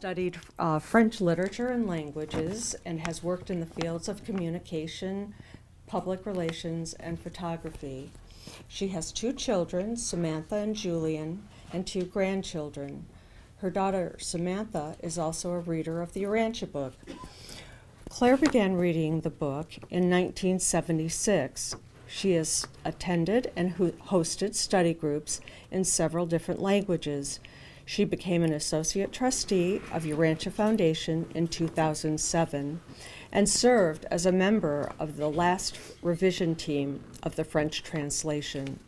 studied French literature and languages and has worked in the fields of communication, public relations, and photography. She has 2 children, Samantha and Julian, and 2 grandchildren. Her daughter, Samantha, is also a reader of the Urantia Book. Claire began reading the book in 1976. She has attended and hosted study groups in several different languages. She became an associate trustee of Urantia Foundation in 2007 and served as a member of the last revision team of the French translation.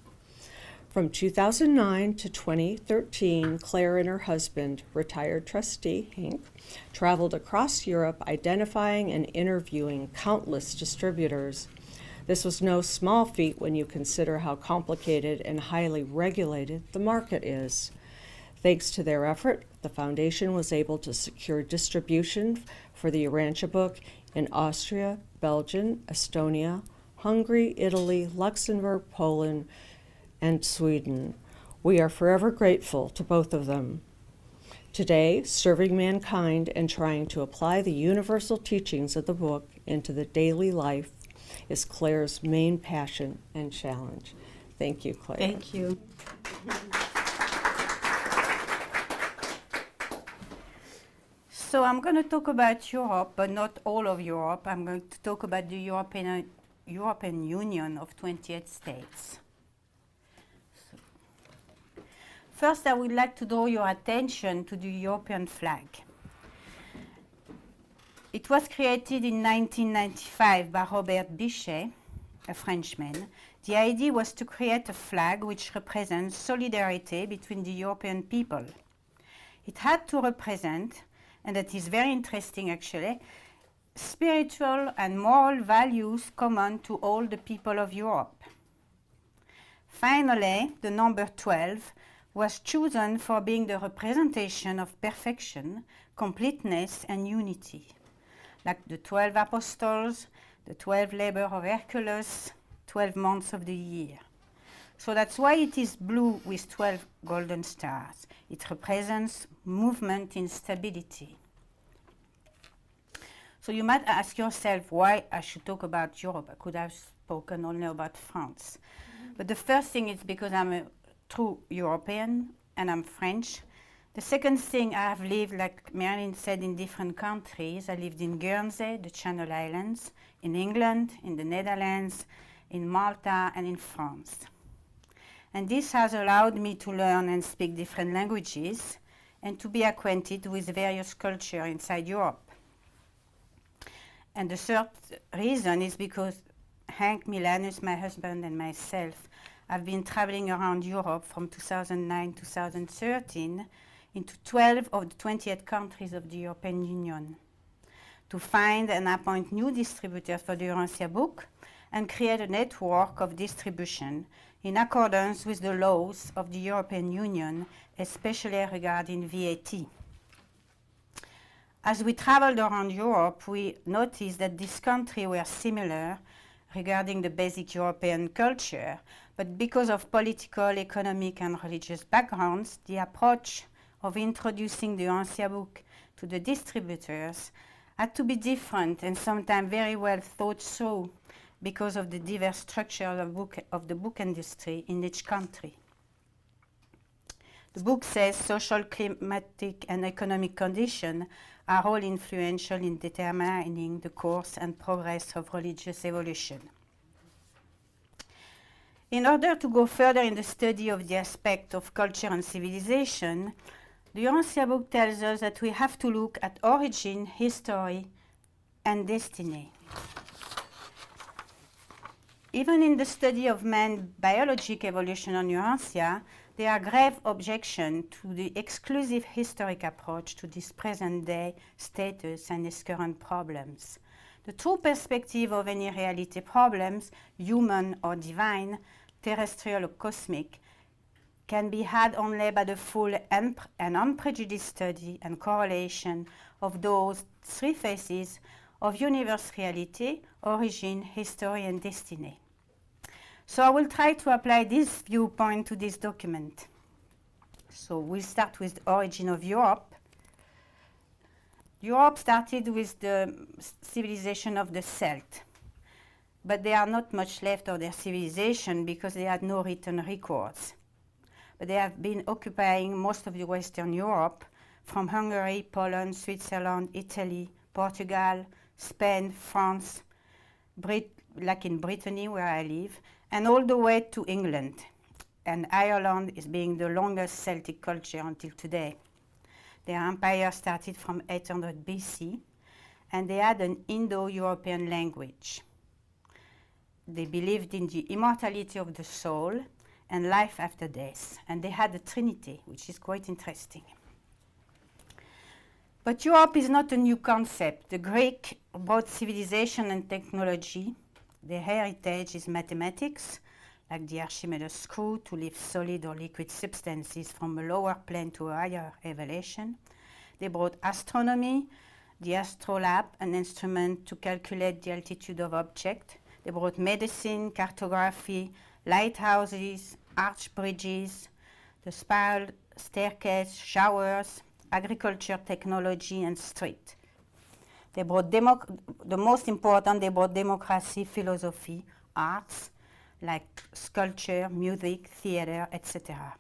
From 2009 to 2013, Claire and her husband, retired trustee Hank, traveled across Europe identifying and interviewing countless distributors. This was no small feat when you consider how complicated and highly regulated the market is. Thanks to their effort, the foundation was able to secure distribution for the Urantia Book in Austria, Belgium, Estonia, Hungary, Italy, Luxembourg, Poland, and Sweden. We are forever grateful to both of them. Today, serving mankind and trying to apply the universal teachings of the book into the daily life is Claire's main passion and challenge. Thank you, Claire. Thank you. So I'm going to talk about Europe, but not all of Europe. I'm going to talk about the European Union of 28 states. First, I would like to draw your attention to the European flag. It was created in 1995 by Robert Bichet, a Frenchman. The idea was to create a flag which represents solidarity between the European people. It had to represent, and that is very interesting actually, spiritual and moral values common to all the people of Europe. Finally, the number 12 was chosen for being the representation of perfection, completeness, and unity, like the 12 apostles, the 12 labor of Hercules, 12 months of the year. So that's why it is blue with 12 golden stars. It represents movement in stability. So you might ask yourself why I should talk about Europe. I could have spoken only about France. But the first thing is because I'm a true European and I'm French. The second thing, I have lived, like Marilyn said, in different countries. I lived in Guernsey, the Channel Islands, in England, in the Netherlands, in Malta, and in France. And this has allowed me to learn and speak different languages and to be acquainted with various cultures inside Europe. And the third reason is because Hank, Mylanus, my husband, and myself have been traveling around Europe from 2009 to 2013 into 12 of the 28 countries of the European Union to find and appoint new distributors for the Urantia Book and create a network of distribution in accordance with the laws of the European Union, especially regarding VAT. As we traveled around Europe, we noticed that these countries were similar regarding the basic European culture, but because of political, economic, and religious backgrounds, the approach of introducing the Urantia Book to the distributors had to be different and sometimes very well thought through because of the diverse structure of the book industry in each country. The book says social, climatic, and economic conditions are all influential in determining the course and progress of religious evolution. In order to go further in the study of the aspect of culture and civilization, the Urantia Book tells us that we have to look at origin, history, and destiny. Even in the study of man's biologic evolution on Urantia, there are grave objections to the exclusive historic approach to this present-day status and its current problems. The true perspective of any reality problems, human or divine, terrestrial or cosmic, can be had only by the full and unprejudiced study and correlation of those 3 phases of universe reality, origin, history, and destiny. So I will try to apply this viewpoint to this document. So we'll start with the origin of Europe. Europe started with the civilization of the Celt, but there are not much left of their civilization because they had no written records. But they have been occupying most of the Western Europe, from Hungary, Poland, Switzerland, Italy, Portugal, Spain, France, like in Brittany where I live, and all the way to England. And Ireland is being the longest Celtic culture until today. Their empire started from 800 BC, and they had an Indo-European language. They believed in the immortality of the soul and life after death, and they had a trinity, which is quite interesting. But Europe is not a new concept. The Greek brought civilization and technology. Their heritage is mathematics, like the Archimedes screw to lift solid or liquid substances from a lower plane to a higher elevation. They brought astronomy, the astrolabe, an instrument to calculate the altitude of objects. They brought medicine, cartography, lighthouses, arch bridges, the spiral staircase, showers, agriculture technology, and street. They brought the most important, they brought democracy, philosophy, arts, like sculpture, music, theater, etc.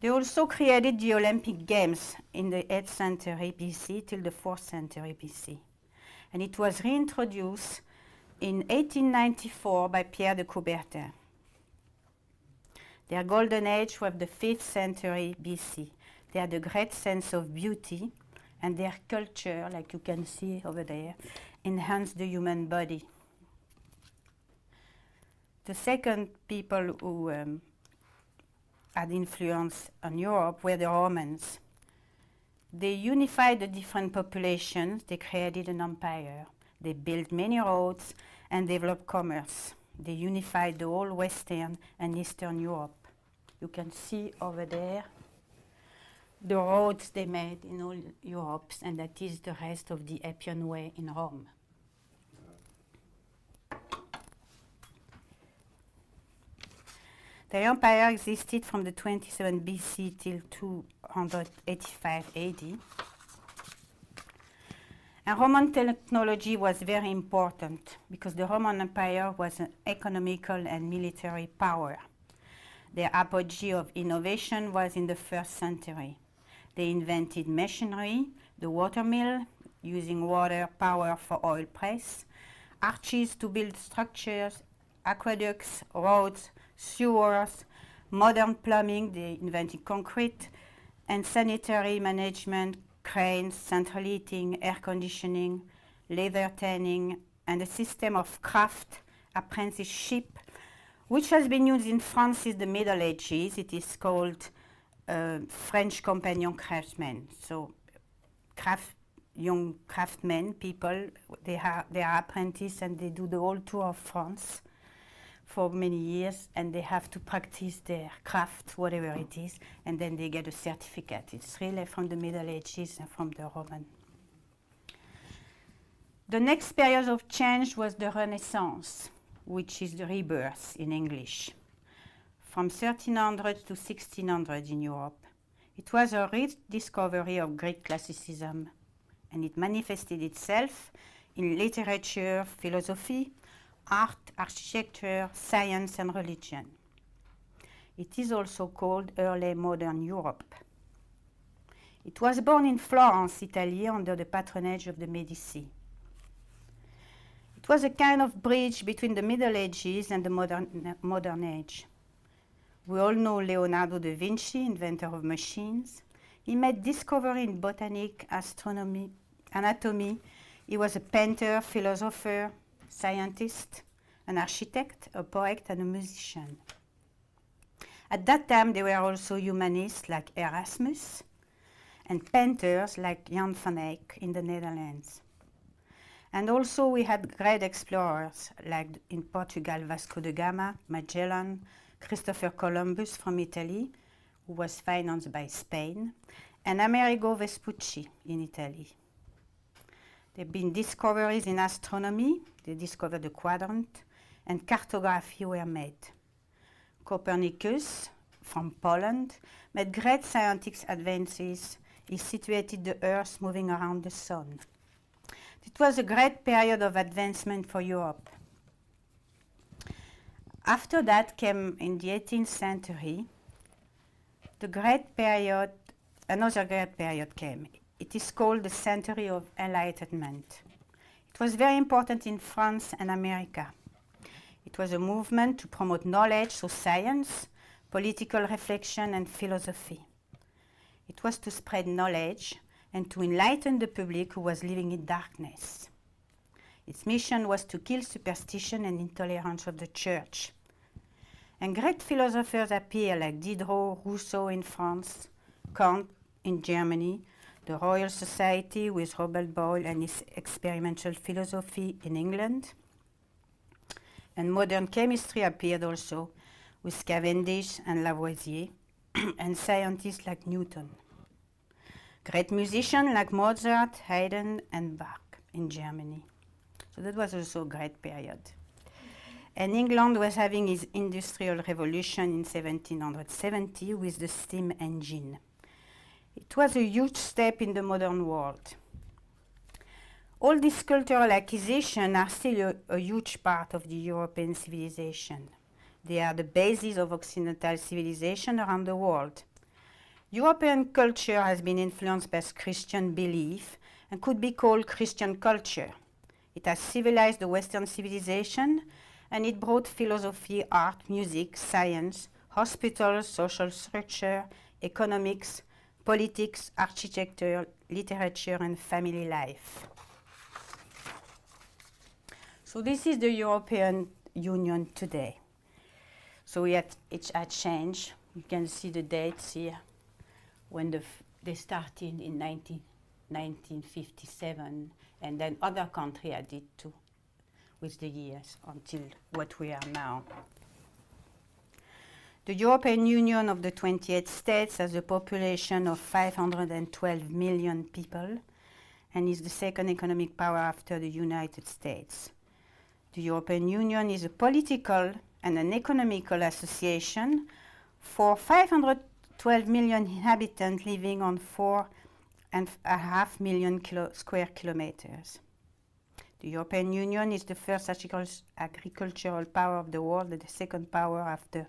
They also created the Olympic Games in the 8th century BC till the 4th century BC. And it was reintroduced in 1894 by Pierre de Coubertin. Their golden age was the 5th century BC. They had a great sense of beauty, and their culture, like you can see over there, enhanced the human body. The second people who had influence on Europe were the Romans. They unified the different populations, they created an empire. They built many roads and developed commerce. They unified the whole Western and Eastern Europe. You can see over there the roads they made in all Europe, and that is the rest of the Appian Way in Rome. The empire existed from the 27 BC till 285 AD. And Roman technology was very important because the Roman Empire was an economical and military power. Their apogee of innovation was in the 1st century. They invented machinery, the water mill, using water power for oil press, arches to build structures, aqueducts, roads, sewers, modern plumbing, they invented concrete, and sanitary management, cranes, central heating, air conditioning, leather tanning, and a system of craft apprenticeship, which has been used in France since the Middle Ages. It is called French companion craftsmen. So young craftsmen, people, they are apprentices and they do the whole tour of France for many years, and they have to practice their craft, whatever it is, and then they get a certificate. It's really from the Middle Ages and from the Roman. The next period of change was the Renaissance, which is the rebirth in English, from 1300 to 1600 in Europe. It was a rediscovery of Greek classicism, and it manifested itself in literature, philosophy, art, architecture, science, and religion. It is also called early modern Europe. It was born in Florence, Italy, under the patronage of the Medici. It was a kind of bridge between the Middle Ages and the modern age. We all know Leonardo da Vinci, inventor of machines. He made discovery in botany, astronomy, anatomy. He was a painter, philosopher, scientist, an architect, a poet, and a musician. At that time, there were also humanists like Erasmus and painters like Jan van Eyck in the Netherlands. And also we had great explorers like in Portugal, Vasco da Gama, Magellan, Christopher Columbus from Italy, who was financed by Spain, and Amerigo Vespucci in Italy. There have been discoveries in astronomy. They discovered the quadrant, and cartography were made. Copernicus from Poland made great scientific advances He situated the Earth moving around the Sun. It was a great period of advancement for Europe. After that came, in the 18th century, another great period came. It is called the Century of Enlightenment. It was very important in France and America. It was a movement to promote knowledge, so science, political reflection, and philosophy. It was to spread knowledge and to enlighten the public who was living in darkness. Its mission was to kill superstition and intolerance of the church. And great philosophers appear like Diderot, Rousseau in France, Kant in Germany, the Royal Society with Robert Boyle and his experimental philosophy in England. And modern chemistry appeared also with Cavendish and Lavoisier, and scientists like Newton. Great musicians like Mozart, Haydn, and Bach in Germany. So that was also a great period. And England was having its industrial revolution in 1770 with the steam engine. It was a huge step in the modern world. All these cultural acquisitions are still a huge part of the European civilization. They are the basis of Occidental civilization around the world. European culture has been influenced by Christian belief and could be called Christian culture. It has civilized the Western civilization, and it brought philosophy, art, music, science, hospitals, social structure, economics, politics, architecture, literature, and family life. So this is the European Union today. So it had changed. You can see the dates here when they started in 1957, and then other countries added too with the years until what we are now. The European Union of the 28 states has a population of 512 million people and is the second economic power after the United States. The European Union is a political and an economical association for 512 million inhabitants living on 4.5 million square kilometers. The European Union is the first agricultural power of the world and the second power after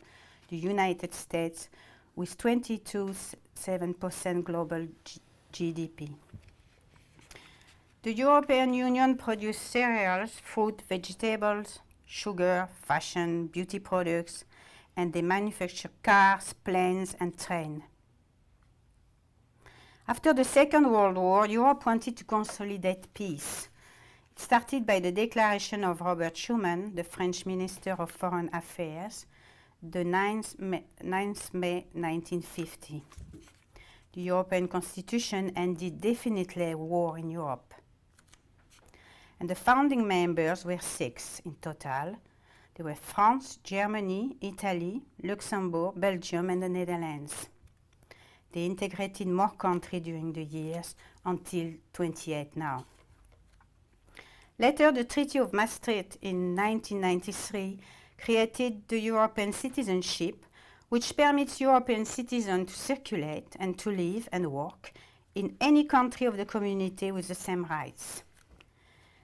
the United States, with 22.7% global GDP. The European Union produces cereals, fruit, vegetables, sugar, fashion, beauty products, and they manufacture cars, planes, and trains. After the Second World War, Europe wanted to consolidate peace. It started by the declaration of Robert Schuman, the French Minister of Foreign Affairs, the 9th May 1950. The European Constitution ended definitely war in Europe. And the founding members were 6 in total. They were France, Germany, Italy, Luxembourg, Belgium, and the Netherlands. They integrated more countries during the years until 28 now. Later, the Treaty of Maastricht in 1993 created the European citizenship, which permits European citizens to circulate and to live and work in any country of the community with the same rights.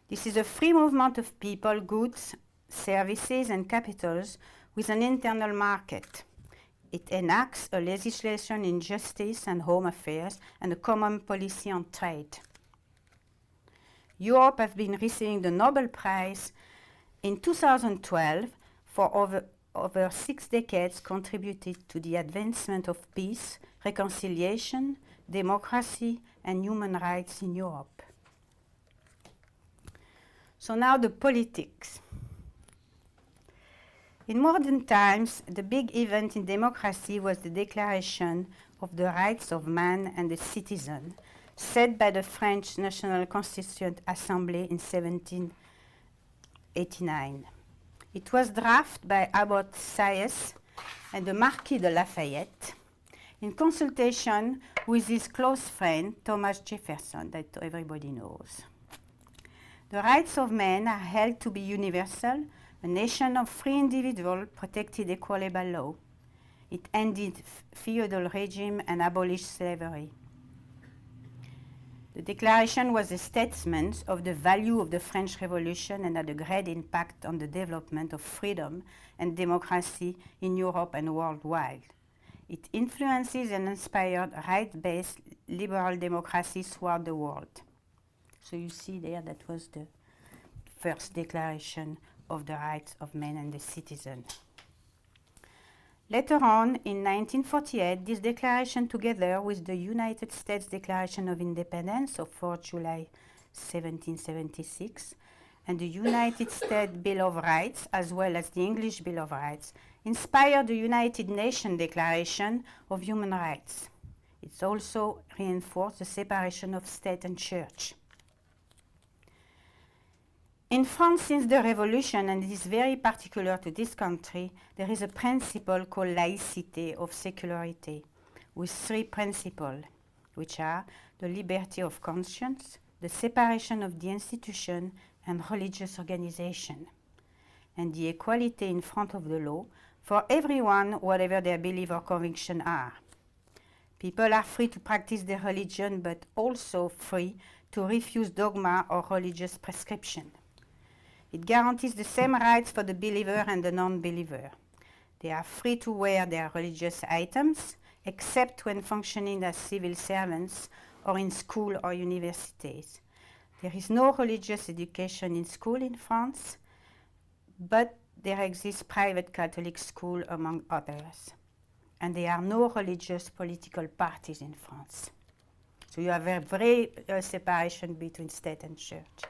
This is a free movement of people, goods, services, and capitals with an internal market. It enacts a legislation in justice and home affairs and a common policy on trade. Europe has been receiving the Nobel Prize in 2012 for over 6 decades contributed to the advancement of peace, reconciliation, democracy, and human rights in Europe. So now the politics. In modern times, the big event in democracy was the Declaration of the Rights of Man and the Citizen, set by the French National Constituent Assembly in 1789. It was drafted by Abbot Sieyès and the Marquis de Lafayette in consultation with his close friend Thomas Jefferson, that everybody knows. The rights of man are held to be universal, a nation of free individuals protected equally by law. It ended feudal regime and abolished slavery. The declaration was a statement of the value of the French Revolution and had a great impact on the development of freedom and democracy in Europe and worldwide. It influences and inspired right-based liberal democracies throughout the world. So you see there, that was the first declaration of the rights of man and the citizen. Later on, in 1948, this declaration, together with the United States Declaration of Independence of 4 July 1776, and the United States Bill of Rights, as well as the English Bill of Rights, inspired the United Nations Declaration of Human Rights. It's also reinforced the separation of state and church. In France, since the Revolution, and it is very particular to this country, there is a principle called laïcité of secularity, with 3 principles, which are the liberty of conscience, the separation of the institution and religious organization, and the equality in front of the law for everyone, whatever their belief or conviction are. People are free to practice their religion, but also free to refuse dogma or religious prescription. It guarantees the same rights for the believer and the non-believer. They are free to wear their religious items, except when functioning as civil servants or in school or universities. There is no religious education in school in France, but there exists private Catholic school among others. And there are no religious political parties in France. So you have a very separation between state and church.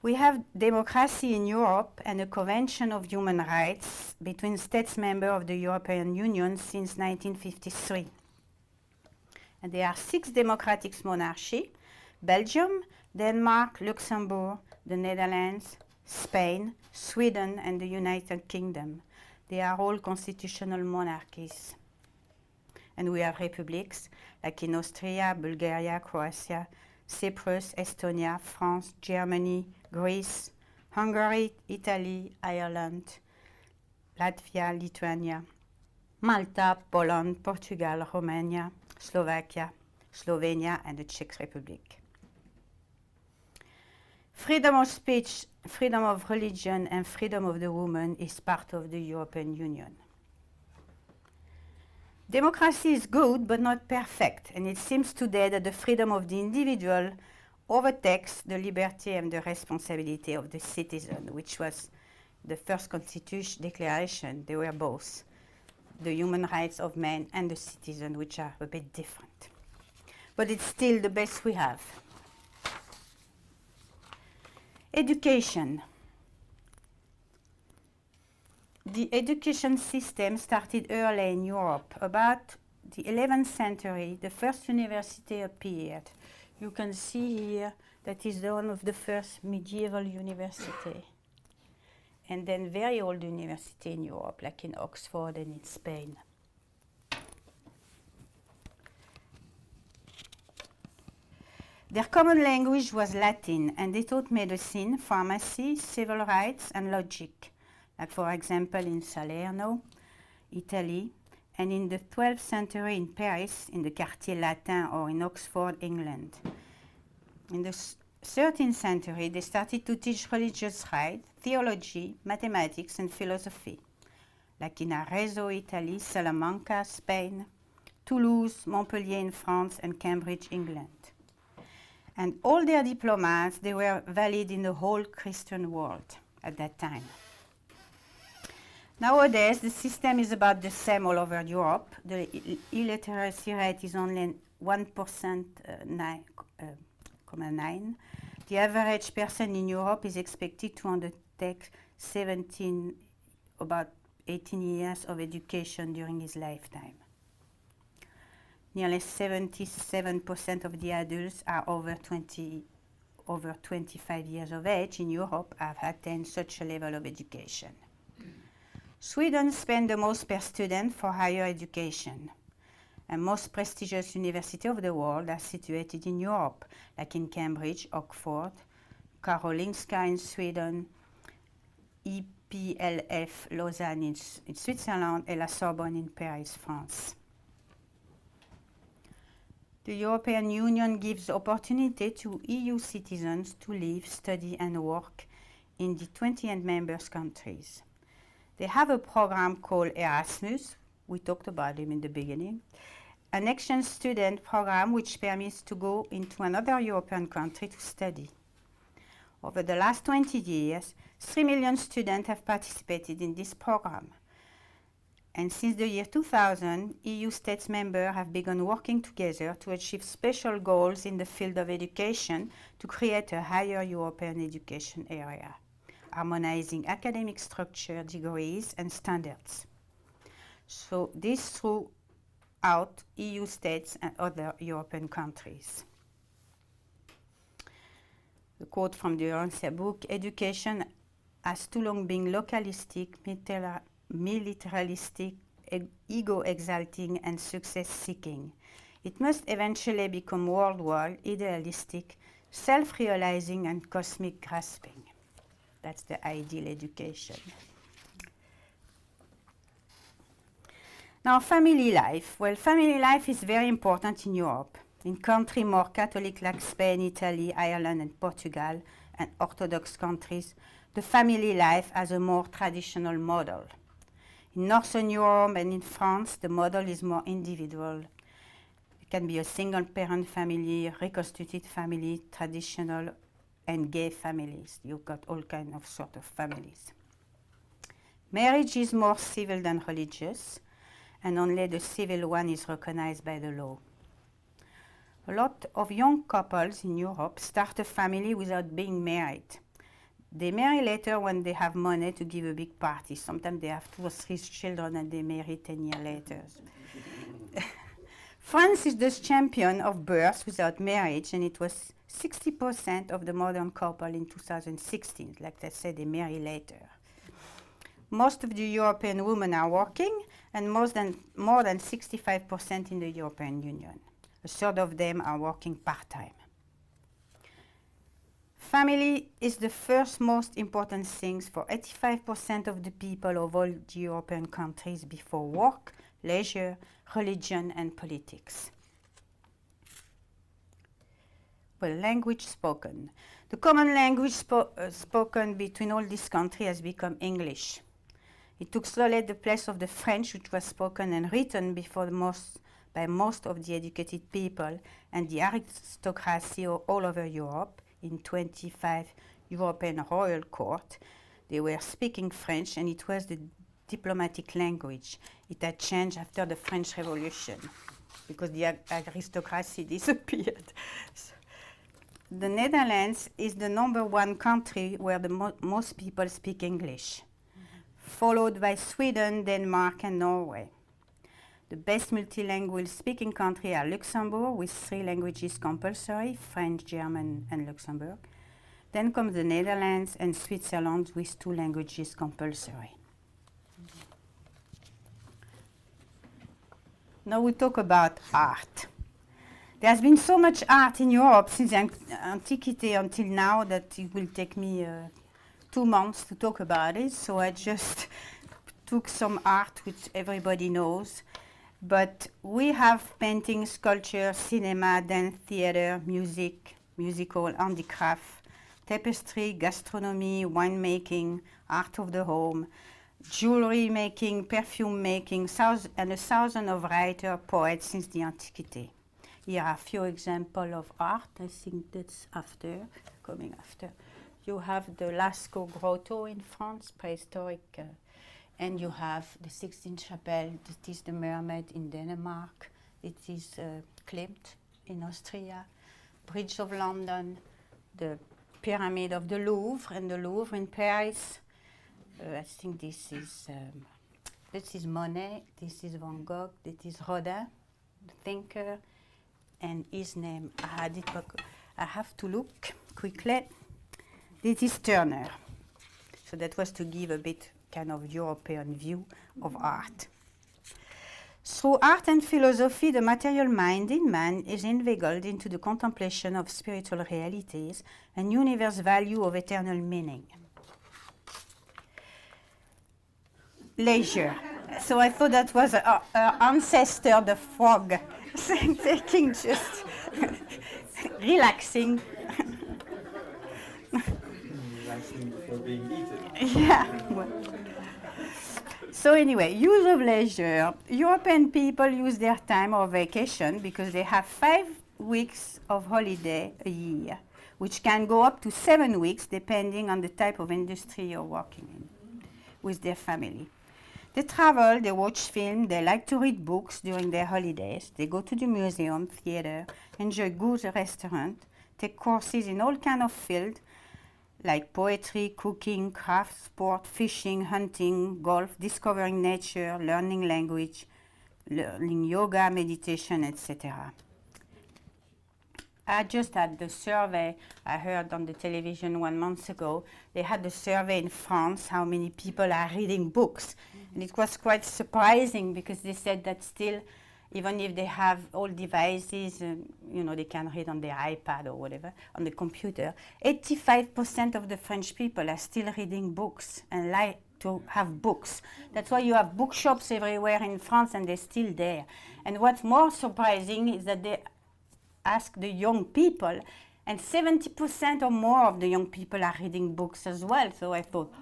We have democracy in Europe and a Convention of Human Rights between states members of the European Union since 1953. And there are 6 democratic monarchies: Belgium, Denmark, Luxembourg, the Netherlands, Spain, Sweden, and the United Kingdom. They are all constitutional monarchies. And we have republics, like in Austria, Bulgaria, Croatia, Cyprus, Estonia, France, Germany, Greece, Hungary, Italy, Ireland, Latvia, Lithuania, Malta, Poland, Portugal, Romania, Slovakia, Slovenia, and the Czech Republic. Freedom of speech, freedom of religion, and freedom of the woman is part of the European Union. Democracy is good, but not perfect, and it seems today that the freedom of the individual overtakes the liberty and the responsibility of the citizen, which was the first Constitution declaration. They were both the human rights of man and the citizen, which are a bit different. But it's still the best we have. Education. The education system started early in Europe. About the 11th century, the first university appeared. You can see here that is one of the first medieval university. And then very old university in Europe, like in Oxford and in Spain. Their common language was Latin, and they taught medicine, pharmacy, civil rights, and logic. Like, for example, in Salerno, Italy, and in the 12th century in Paris, in the Quartier Latin, or in Oxford, England. In the 13th century, they started to teach religious rights, theology, mathematics, and philosophy, like in Arezzo, Italy, Salamanca, Spain, Toulouse, Montpellier in France, and Cambridge, England. And all their diplomas, they were valid in the whole Christian world at that time. Nowadays, the system is about the same all over Europe. The illiteracy rate is only 1.9. The average person in Europe is expected to undertake about 18 years of education during his lifetime. Nearly 77% of the adults are over 25 years of age in Europe have attained such a level of education. Sweden spends the most per student for higher education. And most prestigious universities of the world are situated in Europe, like in Cambridge, Oxford, Karolinska in Sweden, EPLF Lausanne in Switzerland, and La Sorbonne in Paris, France. The European Union gives opportunity to EU citizens to live, study and work in the 28 member countries. They have a program called Erasmus. We talked about him in the beginning. An exchange student program which permits to go into another European country to study. Over the last 20 years, 3 million students have participated in this program. And since the year 2000, EU states members have begun working together to achieve special goals in the field of education to create a higher European education area, harmonizing academic structure, degrees, and standards. So this throughout EU states and other European countries. The quote from the Urantia Book, "Education has too long been localistic, militaristic, ego-exalting, and success-seeking. It must eventually become worldwide, idealistic, self-realizing, and cosmic grasping." That's the ideal education. Now, family life. Well, family life is very important in Europe. In countries more Catholic like Spain, Italy, Ireland, and Portugal, and Orthodox countries, the family life has a more traditional model. In Northern Europe and in France, the model is more individual. It can be a single-parent family, reconstituted family, traditional, and gay families. You've got all kinds of sort of families. Marriage is more civil than religious, and only the civil one is recognized by the law. A lot of young couples in Europe start a family without being married. They marry later when they have money to give a big party. Sometimes they have 2 or 3 children and they marry 10 years later. France is the champion of births without marriage, and it was 60% of the modern couple in 2016. Like I said, they marry later. Most of the European women are working, and more than 65% in the European Union. A third of them are working part-time. Family is the first most important thing for 85% of the people of all the European countries before work, leisure, religion, and politics. Well, language spoken. The common language spoken between all these countries has become English. It took slowly the place of the French, which was spoken and written before by most of the educated people and the aristocracy all over Europe. In 25 European royal court, they were speaking French, and it was the diplomatic language. It had changed after the French Revolution because the aristocracy disappeared. So the Netherlands is the #1 country where the most people speak English, followed by Sweden, Denmark, and Norway. The best multilingual speaking countries are Luxembourg, with 3 languages compulsory, French, German, and Luxembourg. Then comes the Netherlands and Switzerland, with 2 languages compulsory. Now we talk about art. There has been so much art in Europe since antiquity until now that it will take me 2 months to talk about it. So I just took some art which everybody knows. But we have painting, sculpture, cinema, dance, theater, music, musical, handicraft, tapestry, gastronomy, winemaking, art of the home, jewelry making, perfume making, and 1,000 of writers, poets since the antiquity. Here are a few examples of art. I think that's coming after. You have the Lascaux Grotto in France, prehistoric. And you have the Sixtine Chapel. It is the Mermaid in Denmark. It is Klimt in Austria, Bridge of London, the Pyramid of the Louvre, and the Louvre in Paris. I think this is Monet, this is Van Gogh, this is Rodin, the thinker, and his name, I have to look quickly. This is Turner. So that was to give a bit kind of European view of art. Through art and philosophy, the material mind in man is inveigled into the contemplation of spiritual realities and universe value of eternal meaning. Leisure. So I thought that was our ancestor, the frog, taking just relaxing. Relaxing before being eaten. Yeah. Well. So anyway, use of leisure. European people use their time or vacation because they have 5 weeks of holiday a year, which can go up to 7 weeks depending on the type of industry you're working in with their family. They travel, they watch film, they like to read books during their holidays, they go to the museum, theater, enjoy good restaurant, take courses in all kinds of fields like poetry, cooking, craft, sport, fishing, hunting, golf, discovering nature, learning language, learning yoga, meditation, etc. I just had the survey I heard on the television 1 month ago. They had the survey in France, how many people are reading books. And it was quite surprising because they said that still, even if they have all devices, they can read on their iPad or whatever, on the computer, 85% of the French people are still reading books and like to have books. That's why you have bookshops everywhere in France and they're still there. And what's more surprising is that they ask the young people, and 70% or more of the young people are reading books as well. So I thought,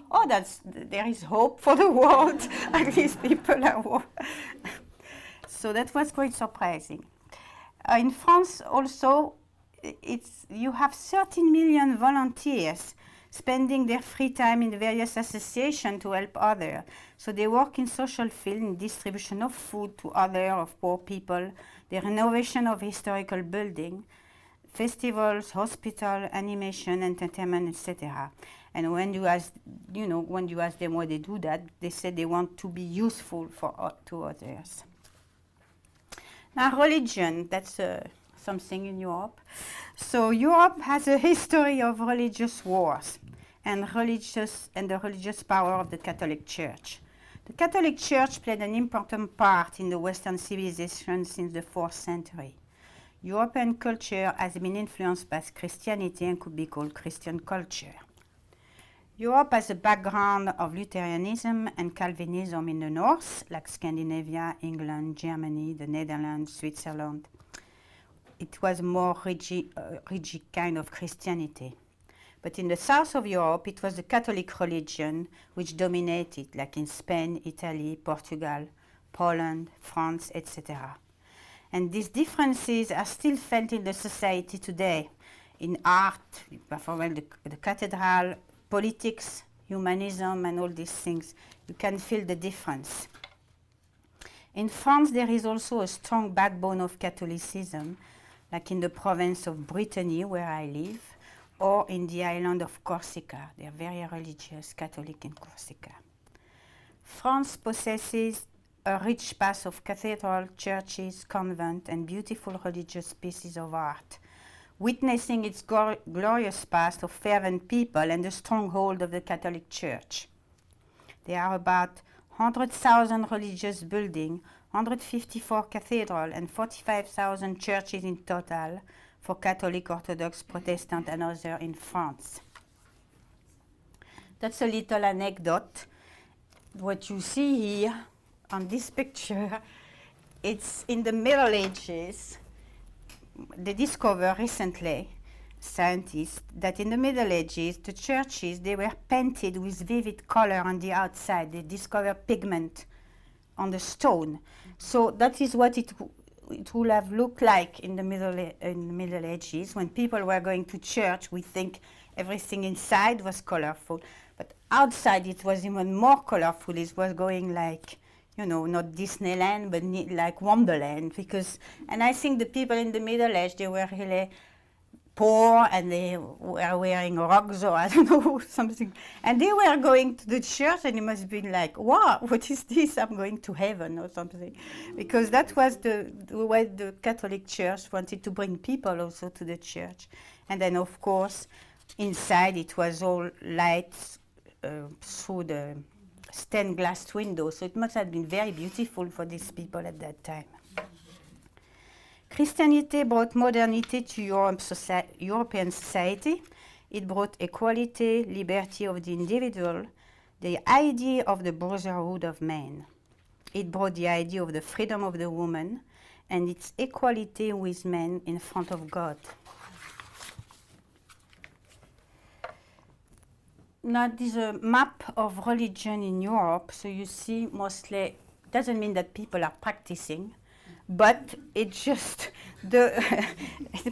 there is hope for the world. At least people are. So that was quite surprising. In France also, you have 13 million volunteers spending their free time in various associations to help others. So they work in social field, in distribution of food to others, of poor people, the renovation of historical buildings, festivals, hospital, animation, entertainment, etc. And when you ask them why they do that, they say they want to be useful to others. Now, religion, that's something in Europe. So Europe has a history of religious wars and the religious power of the Catholic Church. The Catholic Church played an important part in the Western civilization since the 4th century. European culture has been influenced by Christianity and could be called Christian culture. Europe has a background of Lutheranism and Calvinism in the north, like Scandinavia, England, Germany, the Netherlands, Switzerland. It was more rigid kind of Christianity. But in the south of Europe, it was the Catholic religion which dominated, like in Spain, Italy, Portugal, Poland, France, etc. And these differences are still felt in the society today, in art, the cathedral, politics, humanism, and all these things. You can feel the difference. In France, there is also a strong backbone of Catholicism, like in the province of Brittany, where I live, or in the island of Corsica. They are very religious, Catholic in Corsica. France possesses a rich past of cathedrals, churches, convents, and beautiful religious pieces of art, witnessing its glorious past of fervent people and the stronghold of the Catholic Church. There are about 100,000 religious buildings, 154 cathedrals, and 45,000 churches in total for Catholic, Orthodox, Protestant, and others in France. That's a little anecdote. What you see here on this picture, it's in the Middle Ages. They discovered recently, scientists, that in the Middle Ages, the churches, they were painted with vivid color on the outside. They discovered pigment on the stone. So that is what it would have looked like in the Middle Ages. When people were going to church, we think everything inside was colorful. But outside, it was even more colorful. It was going like, not Disneyland, but like Wonderland. And I think the people in the Middle Age, they were really poor and they were wearing rugs or I don't know, something. And they were going to the church and it must have been like, wow, what is this? I'm going to heaven or something. Because that was the way the Catholic Church wanted to bring people also to the church. And then, of course, inside it was all lights through the stained glass windows. So it must have been very beautiful for these people at that time. Christianity brought modernity to European society. It brought equality, liberty of the individual, the idea of the brotherhood of man. It brought the idea of the freedom of the woman and its equality with men in front of God. Now, this is a map of religion in Europe, so you see mostly, doesn't mean that people are practicing, but it's just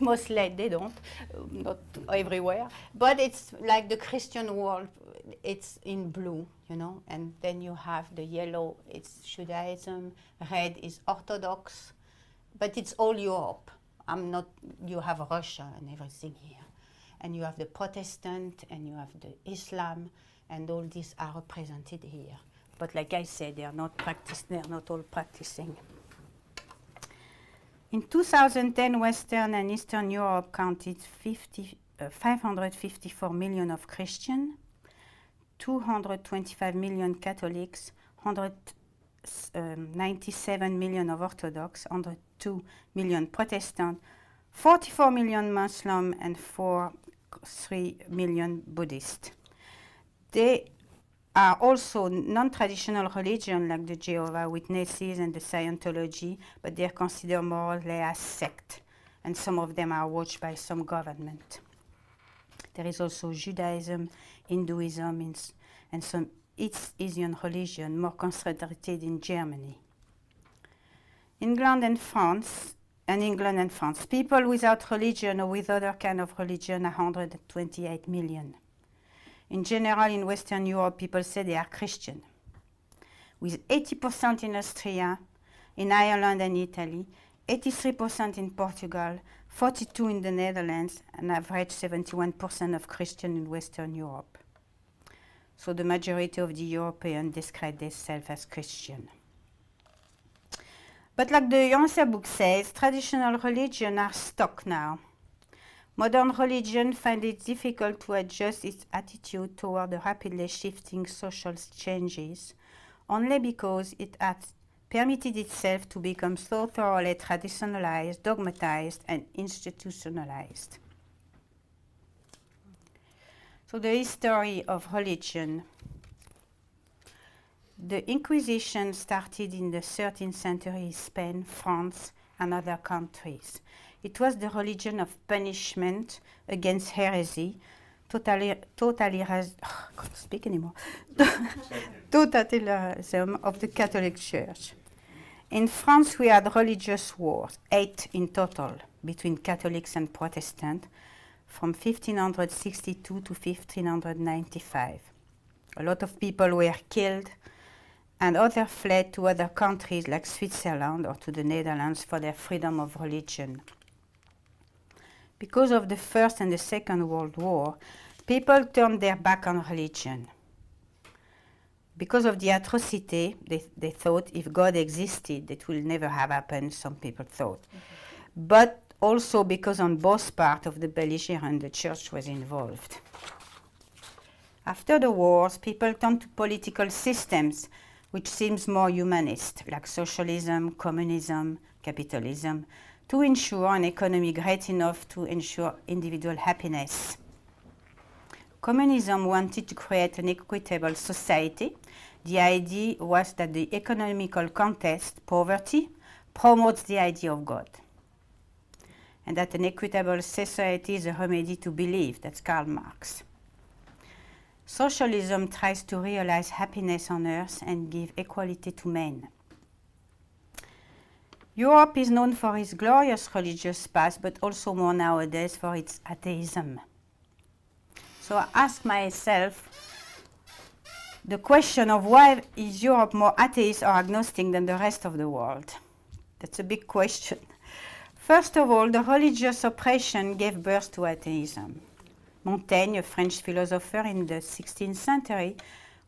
mostly they don't, not everywhere, but it's like the Christian world, it's in blue, you know, and then you have the yellow, it's Judaism, red is Orthodox, but it's all Europe. You have Russia and everything here. And you have the Protestant, and you have the Islam, and all these are represented here. But like I said, they are not all practicing. In 2010, Western and Eastern Europe counted 554 million of Christians, 225 million Catholics, 197 million of Orthodox, 102 million Protestant, 44 million Muslim, and 3 million Buddhist. They are also non-traditional religion like the Jehovah's Witnesses and the Scientology, but they are considered more or less as sect, and some of them are watched by some government. There is also Judaism, Hinduism, and some East Asian religion more concentrated in Germany. England and France, people without religion or with other kind of religion are 128 million. In general, in Western Europe, people say they are Christian, with 80% in Austria, in Ireland and Italy, 83% in Portugal, 42% in the Netherlands, and average 71% of Christian in Western Europe. So the majority of the Europeans describe themselves as Christian. But like the Urantia Book says, traditional religions are stuck now. Modern religion finds it difficult to adjust its attitude toward the rapidly shifting social changes, only because it has permitted itself to become so thoroughly traditionalized, dogmatized, and institutionalized. So the history of religion. The Inquisition started in the 13th century in Spain, France, and other countries. It was the religion of punishment against heresy, totalitarianism of the Catholic Church. In France, we had religious wars, 8 in total, between Catholics and Protestants, from 1562 to 1595. A lot of people were killed, and others fled to other countries like Switzerland or to the Netherlands for their freedom of religion. Because of the First and the Second World War, people turned their back on religion. Because of the atrocity, they thought if God existed, it will never have happened, some people thought. But also because on both parts of the belligerent, the church was involved. After the wars, people turned to political systems which seems more humanist, like socialism, communism, capitalism, to ensure an economy great enough to ensure individual happiness. Communism wanted to create an equitable society. The idea was that the economical context, poverty, promotes the idea of God, and that an equitable society is a remedy to belief. That's Karl Marx. Socialism tries to realize happiness on earth and give equality to men. Europe is known for its glorious religious past, but also more nowadays for its atheism. So I ask myself the question of why is Europe more atheist or agnostic than the rest of the world? That's a big question. First of all, the religious oppression gave birth to atheism. Montaigne, a French philosopher in the 16th century,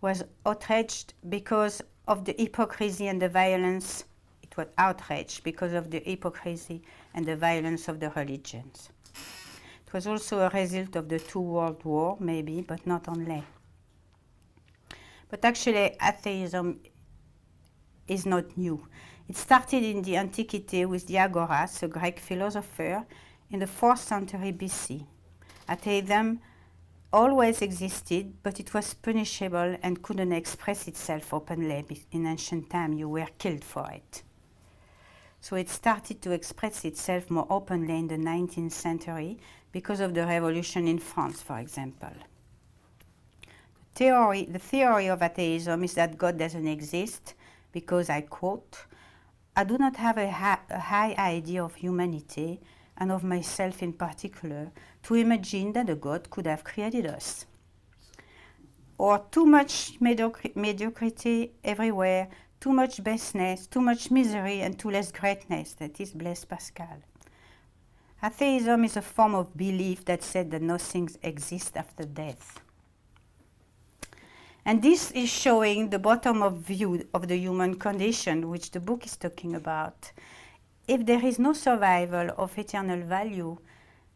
was outraged because of the hypocrisy and the violence. It was outraged because of the hypocrisy and the violence of the religions. It was also a result of the 2 world wars, maybe, but not only. But actually, atheism is not new. It started in the Antiquity with Diagoras, a Greek philosopher, in the 4th century BC. Atheism always existed, but it was punishable and couldn't express itself openly. In ancient times, you were killed for it. So it started to express itself more openly in the 19th century because of the revolution in France, for example. The theory of atheism is that God doesn't exist because, I quote, I do not have a high idea of humanity and of myself in particular to imagine that a God could have created us. Or too much mediocrity everywhere, too much baseness, too much misery, and too less greatness. That is Blaise Pascal. Atheism is a form of belief that said that nothing exists after death. And this is showing the bottom of view of the human condition, which the book is talking about. If there is no survival of eternal value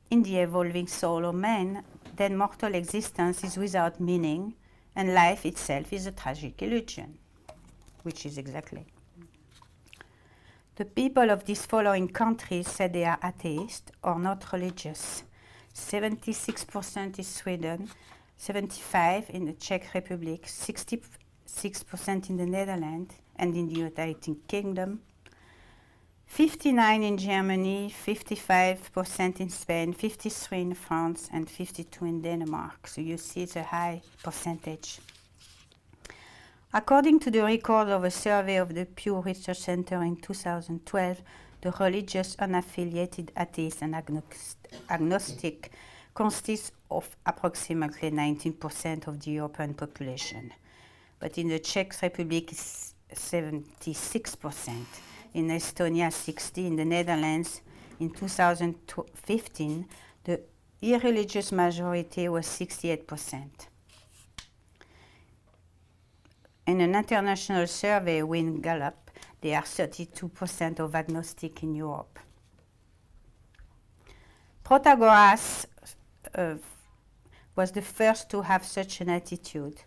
in the evolving soul of man, then mortal existence is without meaning, and life itself is a tragic illusion, which is exactly. The people of these following countries said they are atheist or not religious. 76% in Sweden, 75% in the Czech Republic, 66% in the Netherlands and in the United Kingdom, 59% in Germany, 55% in Spain, 53% in France, and 52% in Denmark. So you see it's a high percentage. According to the record of a survey of the Pew Research Center in 2012, the religious, unaffiliated, atheist, and agnostic consists of approximately 19% of the European population. But in the Czech Republic, it's 76%. In Estonia, 60%. In the Netherlands, in 2015, the irreligious majority was 68%. In an international survey with Gallup, there are 32% of agnostic in Europe. Protagoras was the first to have such an attitude.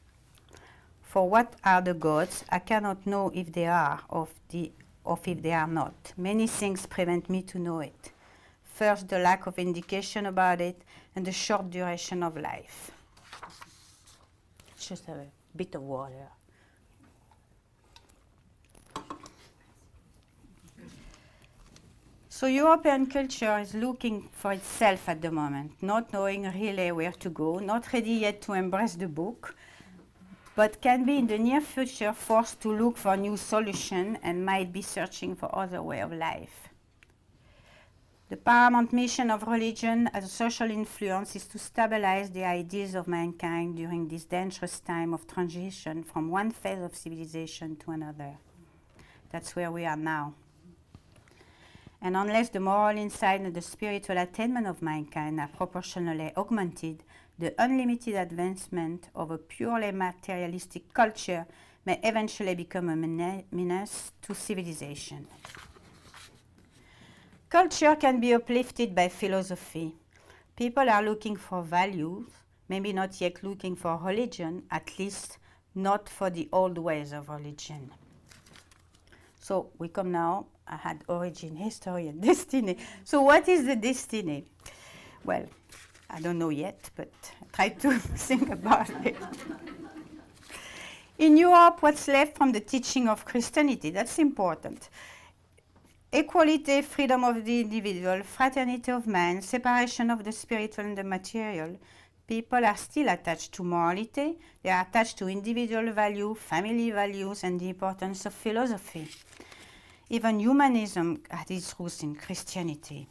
For what are the gods? I cannot know if they are or if they are not. Many things prevent me to know it. First, the lack of indication about it and the short duration of life. Just have a bit of water. So European culture is looking for itself at the moment, not knowing really where to go, not ready yet to embrace the book, but can be in the near future forced to look for new solutions and might be searching for other way of life. The paramount mission of religion as a social influence is to stabilize the ideas of mankind during this dangerous time of transition from one phase of civilization to another. That's where we are now. And unless the moral insight and the spiritual attainment of mankind are proportionally augmented, the unlimited advancement of a purely materialistic culture may eventually become a menace to civilization. Culture can be uplifted by philosophy. People are looking for values, maybe not yet looking for religion, at least not for the old ways of religion. So we come now, I had origin, history, and destiny. So what is the destiny? Well, I don't know yet, but I try to think about it. In Europe, what's left from the teaching of Christianity? That's important. Equality, freedom of the individual, fraternity of man, separation of the spiritual and the material. People are still attached to morality. They are attached to individual value, family values, and the importance of philosophy. Even humanism had its roots in Christianity.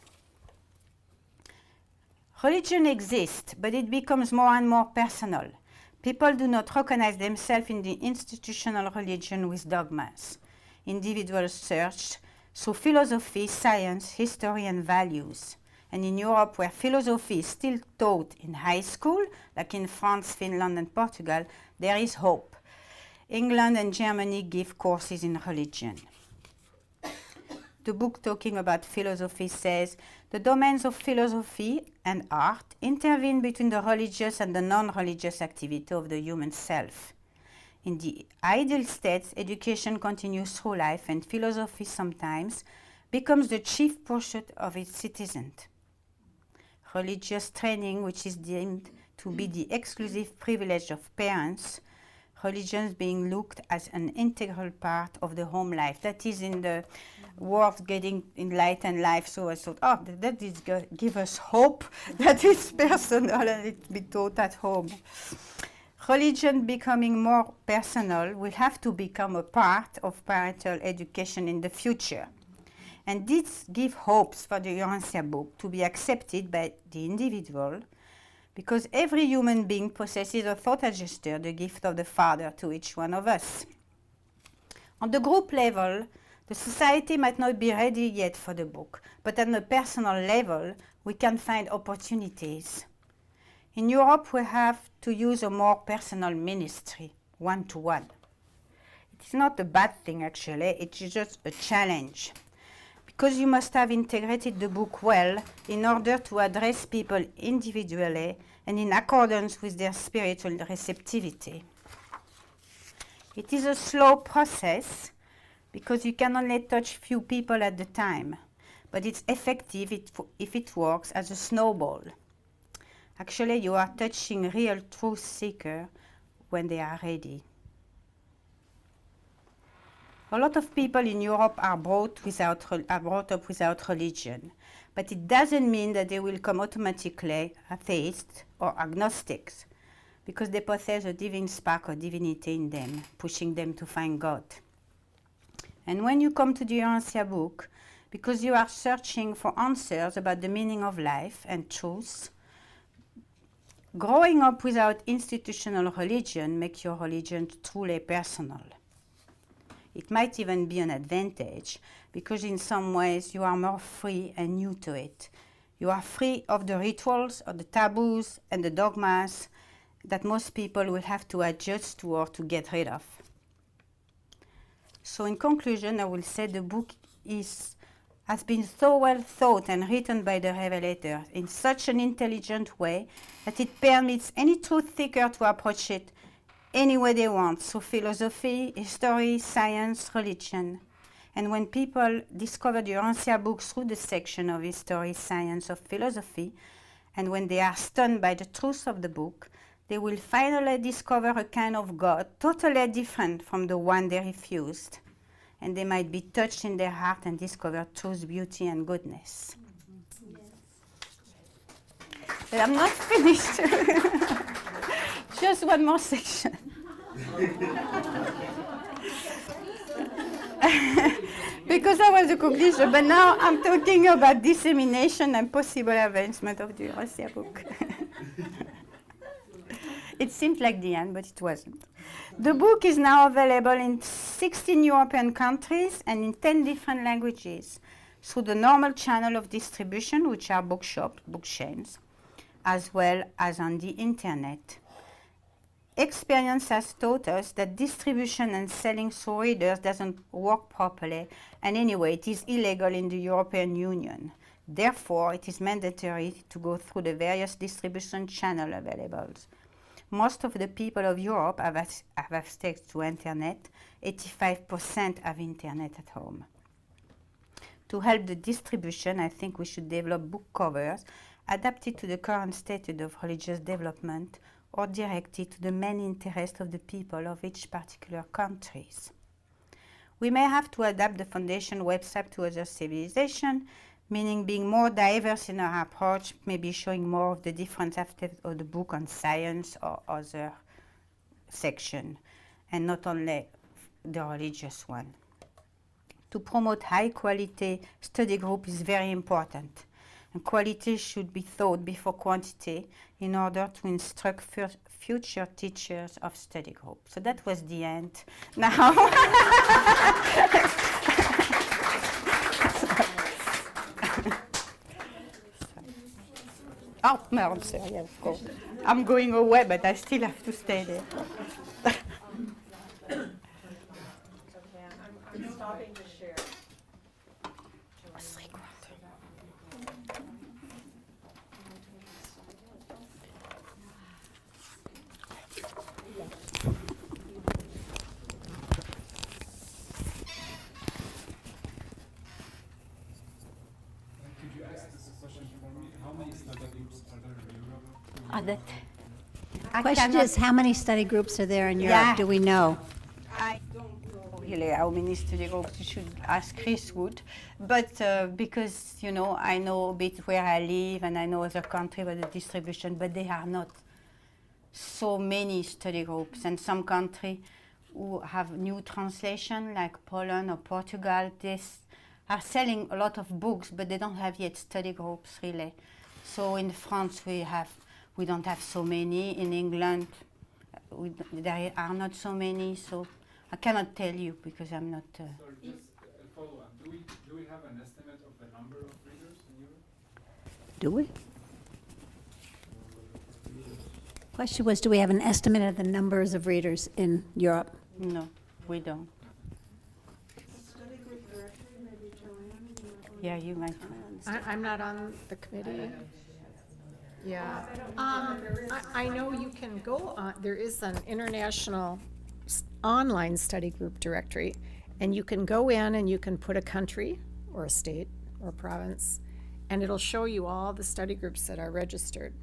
Religion exists, but it becomes more and more personal. People do not recognize themselves in the institutional religion with dogmas. Individuals search through philosophy, science, history, and values. And in Europe, where philosophy is still taught in high school, like in France, Finland, and Portugal, there is hope. England and Germany give courses in religion. The book talking about philosophy says, the domains of philosophy and art intervene between the religious and the non-religious activity of the human self. In the ideal state, education continues through life, and philosophy sometimes becomes the chief pursuit of its citizens. Religious training, which is deemed to be the exclusive privilege of parents, religions being looked as an integral part of the home life. That is in the world getting in light and life. So I thought, oh, that is give us hope that it's personal and it be taught at home. Religion becoming more personal will have to become a part of parental education in the future. And this gives hopes for the Urantia Book to be accepted by the individual, because every human being possesses a thought adjuster, the gift of the Father to each one of us. On the group level, the society might not be ready yet for the book, but on a personal level, we can find opportunities. In Europe, we have to use a more personal ministry, one-to-one. It is not a bad thing, actually. It is just a challenge, because you must have integrated the book well in order to address people individually and in accordance with their spiritual receptivity. It is a slow process, because you can only touch few people at a time, but it's effective if it works as a snowball. Actually, you are touching real truth seekers when they are ready. A lot of people in Europe are brought up without religion, but it doesn't mean that they will come automatically atheists or agnostics, because they possess a divine spark or divinity in them, pushing them to find God. And when you come to the Urantia Book, because you are searching for answers about the meaning of life and truth, growing up without institutional religion makes your religion truly personal. It might even be an advantage, because in some ways you are more free and new to it. You are free of the rituals, of the taboos, and the dogmas that most people will have to adjust to or to get rid of. So in conclusion, I will say the book has been so well thought and written by the revelator in such an intelligent way that it permits any truth seeker to approach it any way they want, through philosophy, history, science, religion. And when people discover the Urantia Book through the section of history, science, or philosophy, and when they are stunned by the truth of the book, they will finally discover a kind of God totally different from the one they refused. And they might be touched in their heart and discover truth, beauty, and goodness. But I'm not finished. Just one more section. Because I was a conclusion, but now I'm talking about dissemination and possible advancement of the Urantia Book. It seemed like the end, but it wasn't. The book is now available in 16 European countries and in 10 different languages through the normal channel of distribution, which are bookshops, book chains, as well as on the internet. Experience has taught us that distribution and selling through readers doesn't work properly, and anyway, it is illegal in the European Union. Therefore, it is mandatory to go through the various distribution channels available. Most of the people of Europe have access to internet. 85% have internet at home. To help the distribution, I think we should develop book covers adapted to the current status of religious development or directed to the main interest of the people of each particular countries. We may have to adapt the Foundation website to other civilizations, meaning being more diverse in our approach, maybe showing more of the different aspects of the book on science or other section, and not only the religious one. To promote high quality study group is very important, and quality should be thought before quantity in order to instruct future teachers of study group. So that was the end. Now, oh, no, I'm sorry, yeah, of course. I'm going away, but I still have to stay there. I'm stopping to share. Ah, that. Question cannot- is, how many study groups are there in Europe? Yeah. Do we know? I don't know really how many study groups. You should ask Chris Wood. But because, you know, I know a bit where I live and I know other countries with the distribution, but they are not so many study groups. And some countries who have new translation, like Poland or Portugal, they are selling a lot of books, but they don't have yet study groups, really. So in France, we don't have so many. In England, there are not so many. So I cannot tell you because I'm not. Sorry, just a follow-up. Do we have an estimate of the number of readers in Europe? Do we? Question was, do we have an estimate of the numbers of readers in Europe? No, we don't. Yeah, you might. I'm not on the committee. Yeah. I know you can go on, there is an international online study group directory, and you can go in and you can put a country or a state or province, and it'll show you all the study groups that are registered.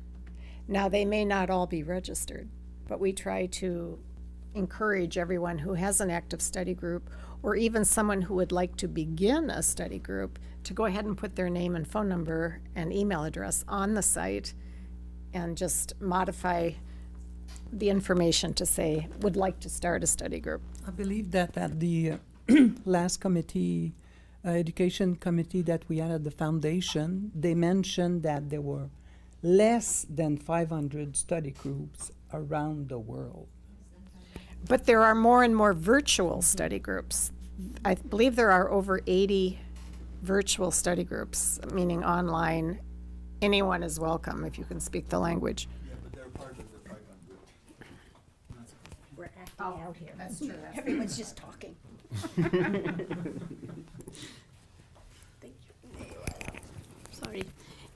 Now, they may not all be registered, but we try to encourage everyone who has an active study group, or even someone who would like to begin a study group, to go ahead and put their name and phone number and email address on the site and just modify the information to say, would like to start a study group. I believe that at the last committee, education committee that we had at the foundation, they mentioned that there were less than 500 study groups around the world. But there are more and more virtual study groups. I believe there are over 80 virtual study groups, meaning online. Anyone is welcome if you can speak the language. Yeah, but they're part of the 500. We're acting out here. That's true. Everyone's just talking. Sorry.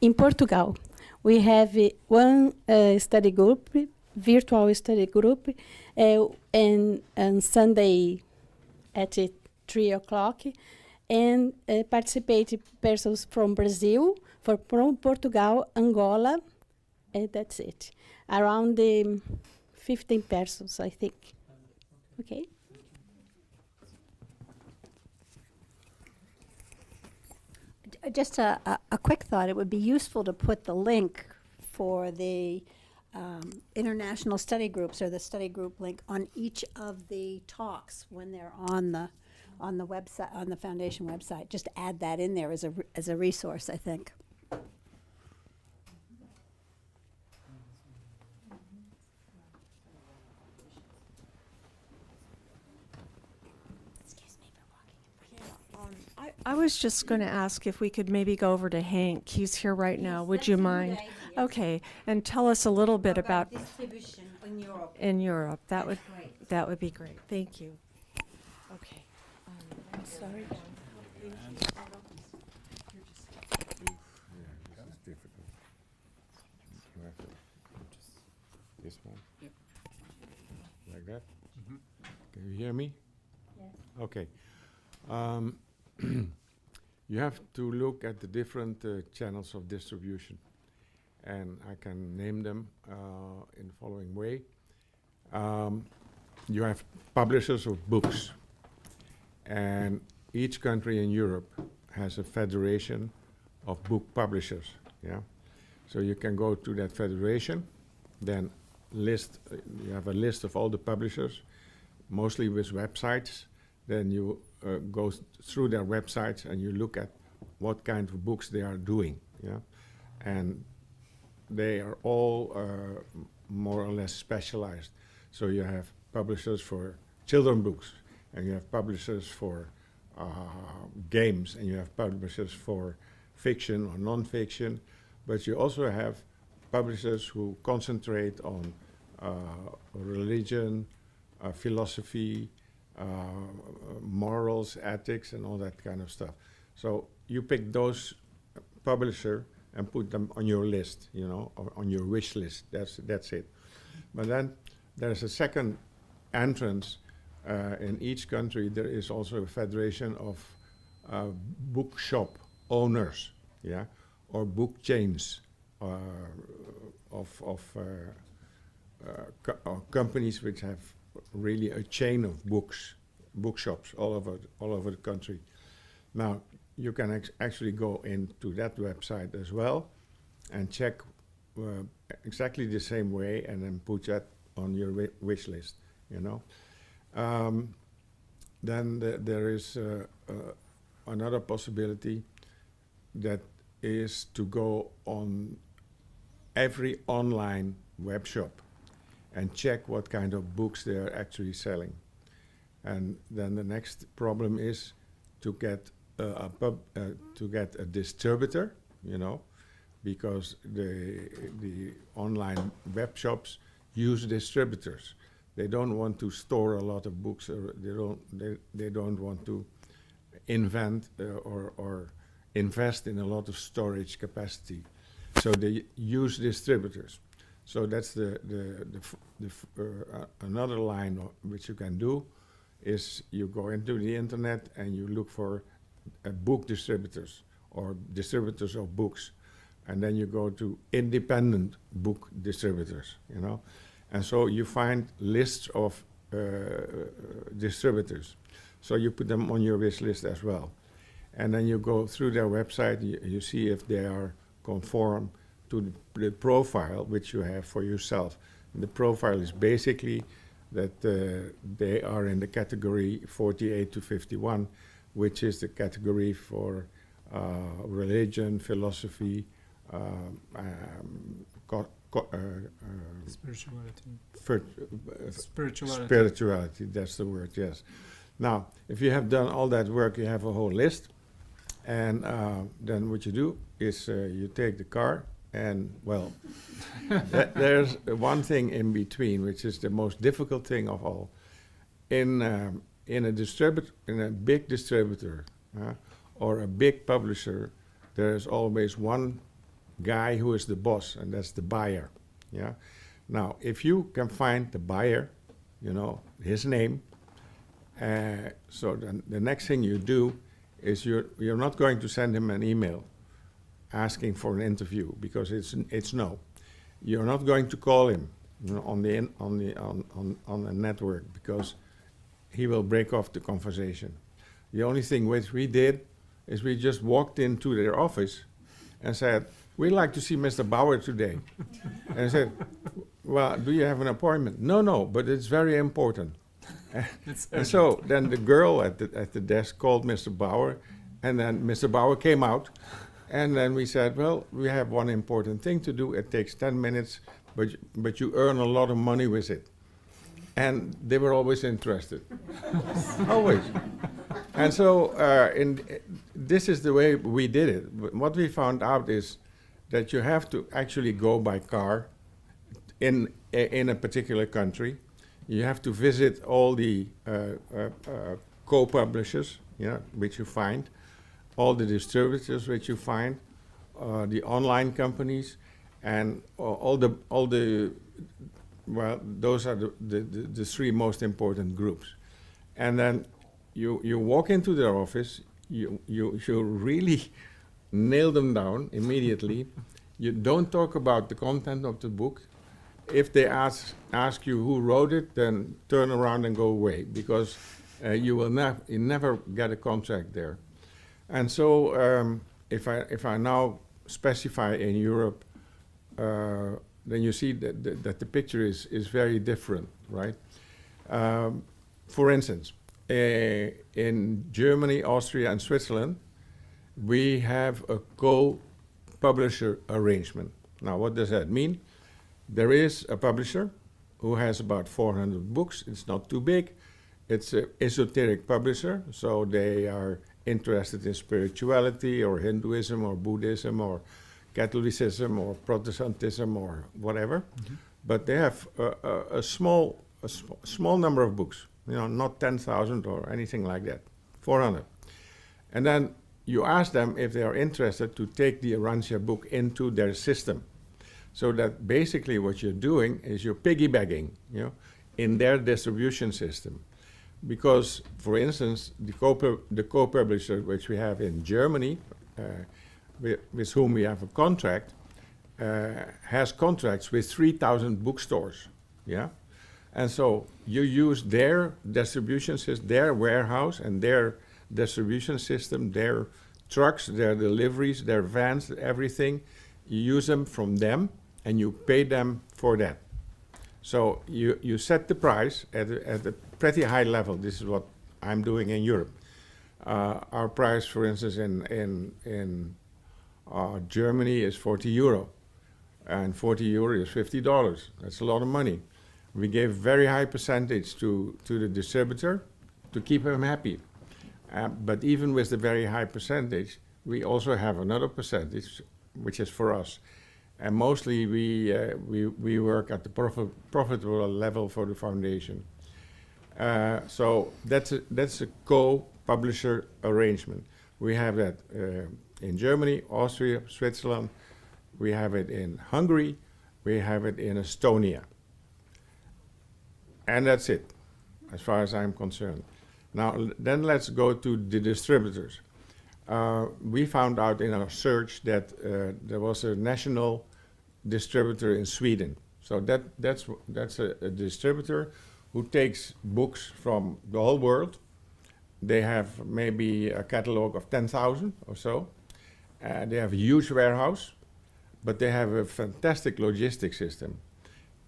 In Portugal, we have one study group, virtual study group, and on Sunday at 3 o'clock, and participate persons from Brazil, from Portugal, Angola, and that's it. Around 15 persons, I think. Okay. Just a quick thought, it would be useful to put the link for the international study groups or the study group link on each of the talks when they're on the website, on the foundation website. Just add that in there as a resource, I think. I was just going to ask if we could maybe go over to Hank. He's here right now. Would you mind? Okay, and tell us a little bit about distribution in Europe. in Europe. That would be great. Thank you. Okay. I'm sorry. That's difficult. You have to this one. Yep. Like that? Can you hear me? Yes. Okay. You have to look at the different channels of distribution, and I can name them in the following way. You have publishers of books, and each country in Europe has a federation of book publishers. Yeah, so you can go to that federation, then you have a list of all the publishers, mostly with websites. Then you go through their websites and you look at what kind of books they are doing. Yeah, and they are all more or less specialized. So you have publishers for children books, and you have publishers for games, and you have publishers for fiction or non-fiction, but you also have publishers who concentrate on religion, philosophy, morals, ethics, and all that kind of stuff. So you pick those publisher and put them on your list, you know, or on your wish list. That's it. But then there's a second entrance. In each country, there is also a federation of bookshop owners, yeah, or book chains of or companies which have really a chain of bookshops all over the country. Now, you can actually go into that website as well and check exactly the same way, and then put that on your wish list, you know. Then there is another possibility, that is to go on every online web shop and check what kind of books they're actually selling. And then the next problem is to get a distributor, you know, because the online web shops use distributors. They don't want to store a lot of books, or they don't want to invent or invest in a lot of storage capacity. So they use distributors. So that's another line which you can do, is you go into the internet and you look for book distributors or distributors of books, and then you go to independent book distributors, you know, and so you find lists of distributors. So you put them on your wish list as well, and then you go through their website. You see if they are conform to the profile which you have for yourself. And the profile is basically that they are in the category 48 to 51, which is the category for religion, philosophy, spirituality, that's the word, yes. Now, if you have done all that work, you have a whole list, and then what you do is you take the car, and, well, there's one thing in between, which is the most difficult thing of all. In a big distributor or a big publisher, there's always one guy who is the boss, and that's the buyer. Yeah. Now, if you can find the buyer, you know, his name, so then the next thing you do is you're not going to send him an email asking for an interview, because it's no. You're not going to call him, you know, on the network, because he will break off the conversation. The only thing which we did is we just walked into their office and said, "We'd like to see Mr. Bauer today." And I said, "Well, do you have an appointment?" No, but it's very important." And so then the girl at the desk called Mr. Bauer, and then Mr. Bauer came out, and then we said, "Well, we have one important thing to do. It takes 10 minutes, but you earn a lot of money with it." And they were always interested, always. And so this is the way we did it. What we found out is that you have to actually go by car in a particular country. You have to visit all the co-publishers, you know, which you find, all the distributors which you find, the online companies, and all the well, those are the three most important groups. And then you walk into their office, you really nail them down immediately. You don't talk about the content of the book. If they ask you who wrote it, then turn around and go away, because you will never get a contract there. And so if I now specify in Europe, then you see that the picture is very different, right? For instance, in Germany, Austria, and Switzerland, we have a co-publisher arrangement. Now, what does that mean? There is a publisher who has about 400 books. It's not too big. It's an esoteric publisher, so they are interested in spirituality or Hinduism or Buddhism or Catholicism or Protestantism or whatever. Mm-hmm. But they have a small number of books, you know, not 10,000 or anything like that, 400. And then you ask them if they are interested to take the Urantia book into their system. So that basically what you're doing is you're piggybacking, you know, in their distribution system. Because, for instance, the co-publisher which we have in Germany, with whom we have a contract, has contracts with 3,000 bookstores. yeah? And so you use their distribution system, their warehouse and their distribution system, their trucks, their deliveries, their vans, everything. You use them from them and you pay them for that. So you set the price at a pretty high level. This is what I'm doing in Europe. Our price, for instance, in Germany is 40 euro. And 40 euro is $50. That's a lot of money. We gave very high percentage to the distributor to keep him happy. But even with the very high percentage, we also have another percentage, which is for us. And mostly we work at the profitable level for the foundation. So that's a co-publisher arrangement. We have that in Germany, Austria, Switzerland. We have it in Hungary. We have it in Estonia. And that's it, as far as I'm concerned. Now, then let's go to the distributors. We found out in our search that there was a national distributor in Sweden. So that's a distributor who takes books from the whole world. They have maybe a catalog of 10,000 or so. They have a huge warehouse, but they have a fantastic logistics system.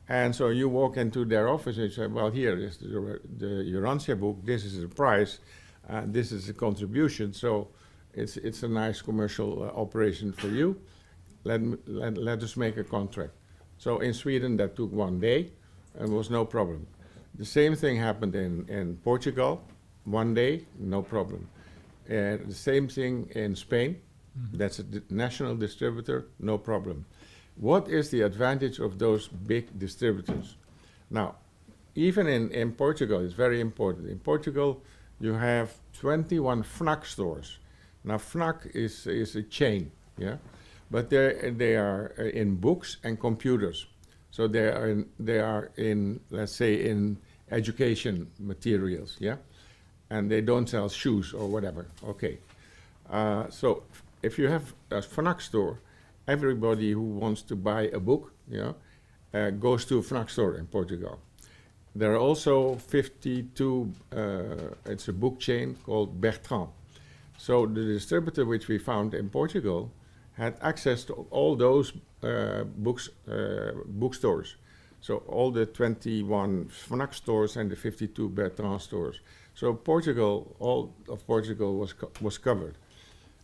And so you walk into their office and you say, well, here is the Urantia book, this is the price, this is the contribution, so it's a nice commercial operation for you. Let us make a contract. So in Sweden that took 1 day and was no problem. The same thing happened in Portugal, 1 day, no problem. The same thing in Spain, that's a national distributor, no problem. What is the advantage of those big distributors? Now, even in Portugal, it's very important. In Portugal, you have 21 FNAC stores. Now, FNAC is a chain, yeah? But they are in books and computers. So they are in, let's say, in education materials, yeah? And they don't sell shoes or whatever, okay. So if you have a FNAC store, everybody who wants to buy a book, goes to a FNAC store in Portugal. There are also 52, it's a book chain called Bertrand. So the distributor which we found in Portugal had access to all those bookstores. So all the 21 FNAC stores and the 52 Bertrand stores. So Portugal, all of Portugal was covered.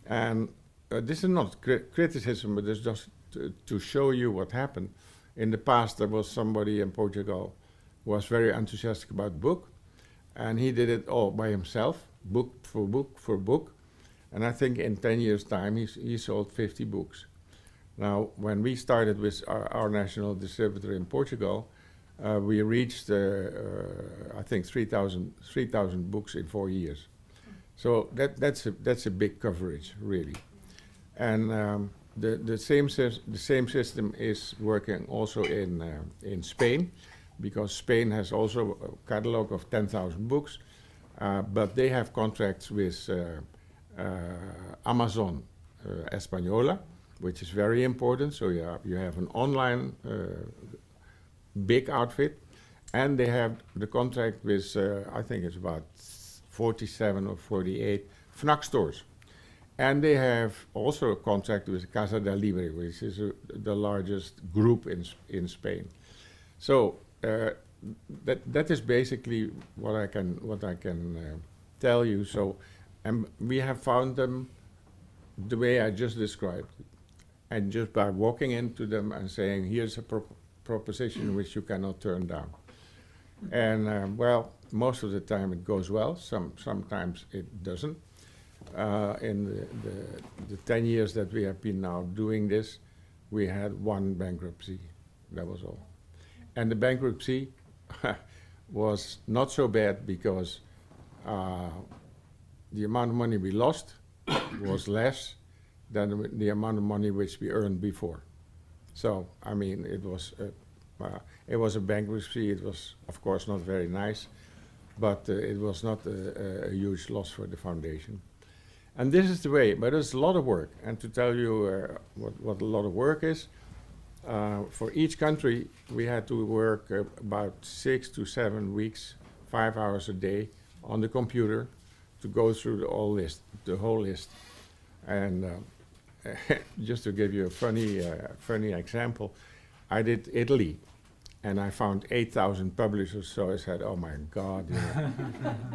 And this is not criticism, but it's just to show you what happened. In the past, there was somebody in Portugal who was very enthusiastic about book, and he did it all by himself, book for book for book. And I think in 10 years' time, he sold 50 books. Now, when we started with our national distributor in Portugal, we reached, I think, 3,000 books in 4 years. So that's a big coverage, really. And the same system is working also in Spain, because Spain has also a catalog of 10,000 books, but they have contracts with Amazon Española, which is very important. So you have an online big outfit, and they have the contract with I think it's about 47 or 48 FNAC stores. And they have also a contract with Casa del Libre, which is the largest group in Spain. So that is basically what I can tell you. So we have found them the way I just described, and just by walking into them and saying, "Here's a proposition which you cannot turn down." And well, most of the time it goes well. Sometimes it doesn't. In the 10 years that we have been now doing this, we had 1 bankruptcy. That was all. And the bankruptcy was not so bad because the amount of money we lost was less than the amount of money which we earned before. So, I mean, it was a bankruptcy. It was, of course, not very nice, but it was not a huge loss for the foundation. And this is the way, but it's a lot of work. And to tell you what a lot of work is, for each country, we had to work about 6 to 7 weeks, 5 hours a day on the computer to go through the whole list. And just to give you a funny example, I did Italy, and I found 8,000 publishers. So I said, "Oh my God, you know,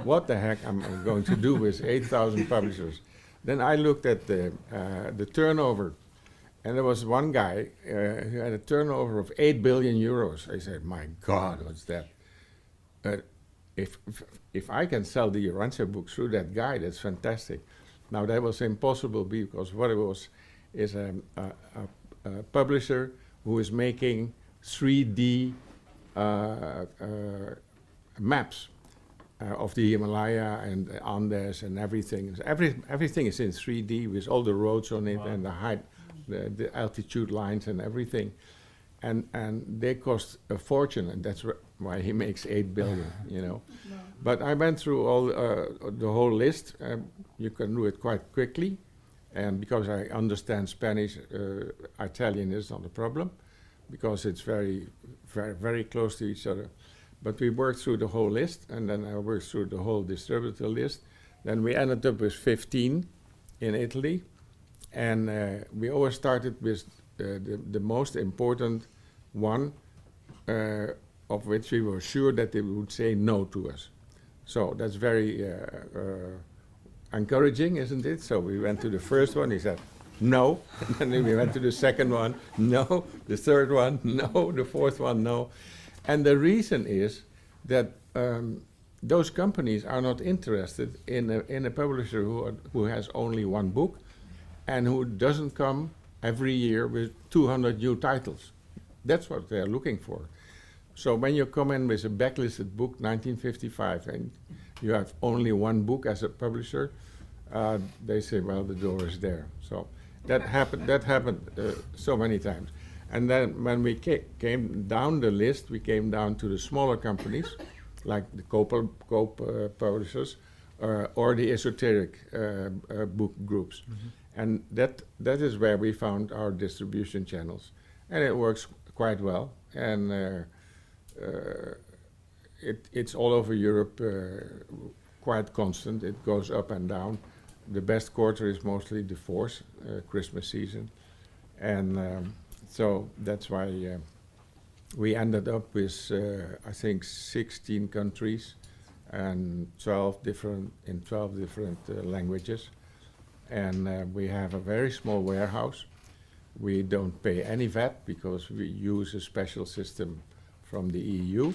what the heck am I going to do with 8,000 publishers?" Then I looked at the turnover, and there was one guy who had a turnover of 8 billion euros. I said, "My God, what's that?" If I can sell the Urantia book through that guy, that's fantastic. Now that was impossible because what it was is a publisher who is making 3D maps of the Himalaya and the Andes and everything. Everything is in 3D with all the roads on it and the height, the altitude lines and everything. And they cost a fortune, and that's why he makes 8 billion, you know. But I went through all the whole list. You can do it quite quickly, and because I understand Spanish, Italian is not a problem, because it's very, very, very close to each other. But we worked through the whole list, and then I worked through the whole distributor list. Then we ended up with 15 in Italy, and we always started with the most important one, of which we were sure that they would say no to us. So that's very encouraging, isn't it? So we went to the first one, he said no, and then we went to the second one, no, the third one, no, the fourth one, no. And the reason is that those companies are not interested in a publisher who has only one book and who doesn't come every year with 200 new titles. That's what they're looking for. So when you come in with a backlisted book, 1955, and you have only one book as a publisher, they say, well, the door is there. So that happened so many times. And then when we came down the list, we came down to the smaller companies, like the Cope publishers, or the esoteric book groups. Mm-hmm. And that is where we found our distribution channels. And it works quite well. And it's all over Europe, quite constant. It goes up and down. The best quarter is mostly the fourth, Christmas season. And so that's why we ended up with, I think, 16 countries and 12 different languages. And we have a very small warehouse. We don't pay any VAT because we use a special system from the EU.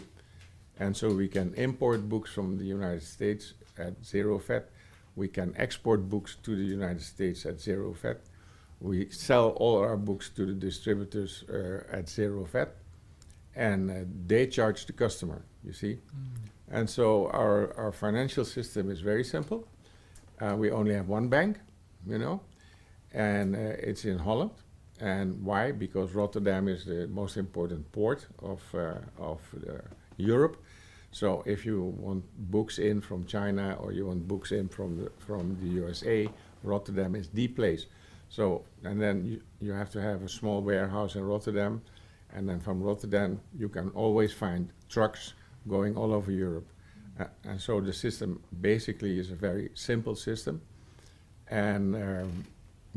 And so we can import books from the United States at 0 VAT. We can export books to the United States at 0 VAT. We sell all our books to the distributors at 0 VAT. And they charge the customer, you see. And so our financial system is very simple. We only have one bank, you know, and it's in Holland. And why? Because Rotterdam is the most important port of Europe. So if you want books in from China or you want books in from the USA, Rotterdam is the place. So, and then you have to have a small warehouse in Rotterdam, and then from Rotterdam you can always find trucks going all over Europe. And so the system basically is a very simple system, and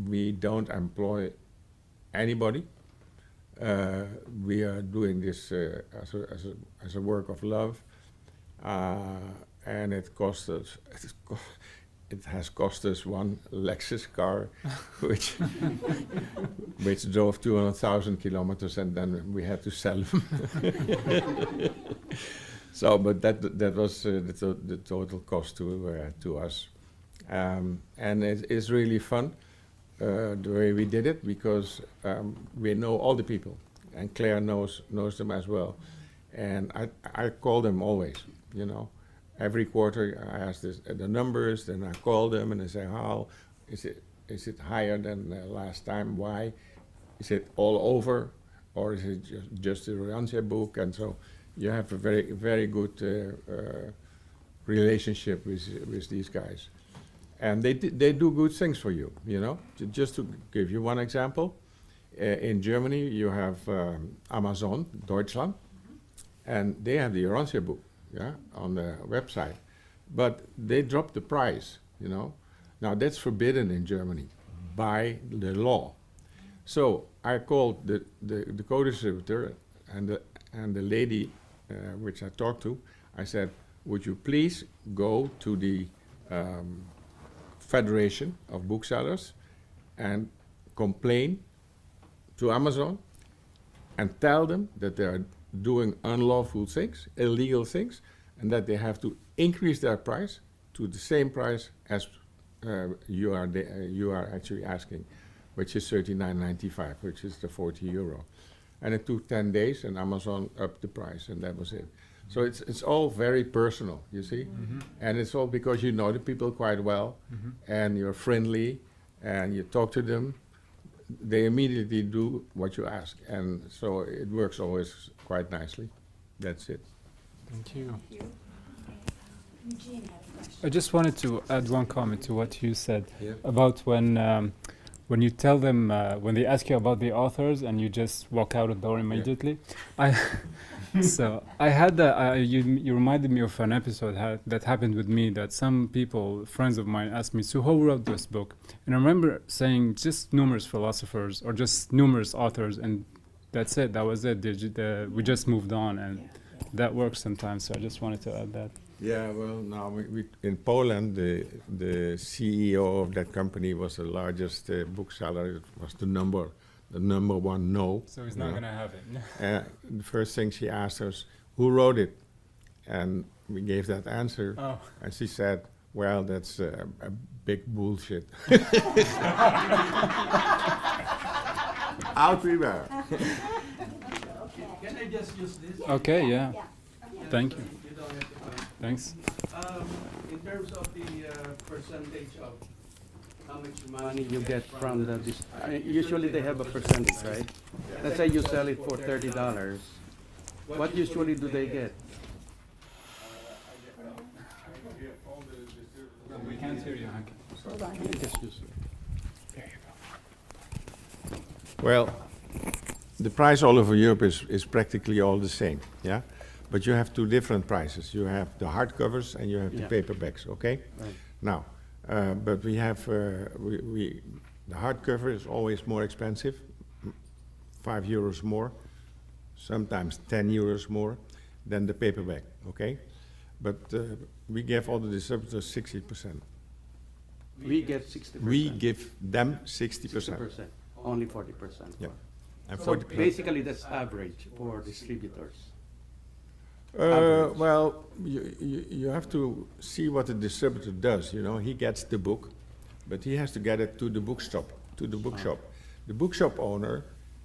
we don't employ anybody. We are doing this as a work of love, and it cost us. It has cost us one Lexus car, which drove 200,000 kilometers, and then we had to sell them. So, but that was the total cost to us, and it is really fun the way we did it, because we know all the people, and Claire knows them as well, and I call them always, you know. Every quarter I ask the numbers, then I call them and I say, how is it higher than last time? Why? Is it all over, or is it just the Urantia book? And so you have a very, very good relationship with these guys, and they do good things for you. You know, just to give you one example, In Germany, you have Amazon, Deutschland, and they have the Urantia Book, yeah, on the website. But they dropped the price, you know. Now that's forbidden in Germany by the law. So I called the co-distributor and the lady which I talked to. I said, would you please go to the Federation of Booksellers and complain to Amazon and tell them that they are doing unlawful things, illegal things, and that they have to increase their price to the same price as you are actually asking, which is €39.95, which is the €40. And it took 10 days, and Amazon upped the price, and that was it. So it's all very personal, you see? And it's all because you know the people quite well, and you're friendly, and you talk to them. They immediately do what you ask, and so it works always quite nicely. That's it. Thank you. I just wanted to add one comment to what you said about when you tell them, when they ask you about the authors and you just walk out the door immediately. So I had you reminded me of an episode that happened with me, that some people, friends of mine, asked me, so who wrote this book? And I remember saying just numerous philosophers or just numerous authors, and that's it, that was it. We just moved on, and that works sometimes, so I just wanted to add that. Yeah, well, now we in Poland, the CEO of that company was the largest bookseller. It was the number one no. So he's not going to have it. The first thing she asked us, who wrote it? And we gave that answer. Oh. And she said, well, that's a big bullshit. Out we were. Can I just use this? Okay, yeah. Thank you. You don't have to find. Thanks. In terms of the percentage of how much money you get from the, usually they have a percentage, right? Let's say you sell it for $30. What usually do they get? We can't hear you. Hold on. Just use it. Well, the price all over Europe is practically all the same, yeah? But you have two different prices. You have the hardcovers and you have the paperbacks, okay? Right. Now, but we have, the hardcover is always more expensive, €5 more, sometimes €10 more than the paperback, okay? But we give all the distributors 60%. We get 60%. We give them 60%. 60%. Only 40%. Yeah. And So 40%. basically that's average for distributors. Well, you have to see what the distributor does. You know, he gets the book, but he has to get it to the bookshop. The bookshop owner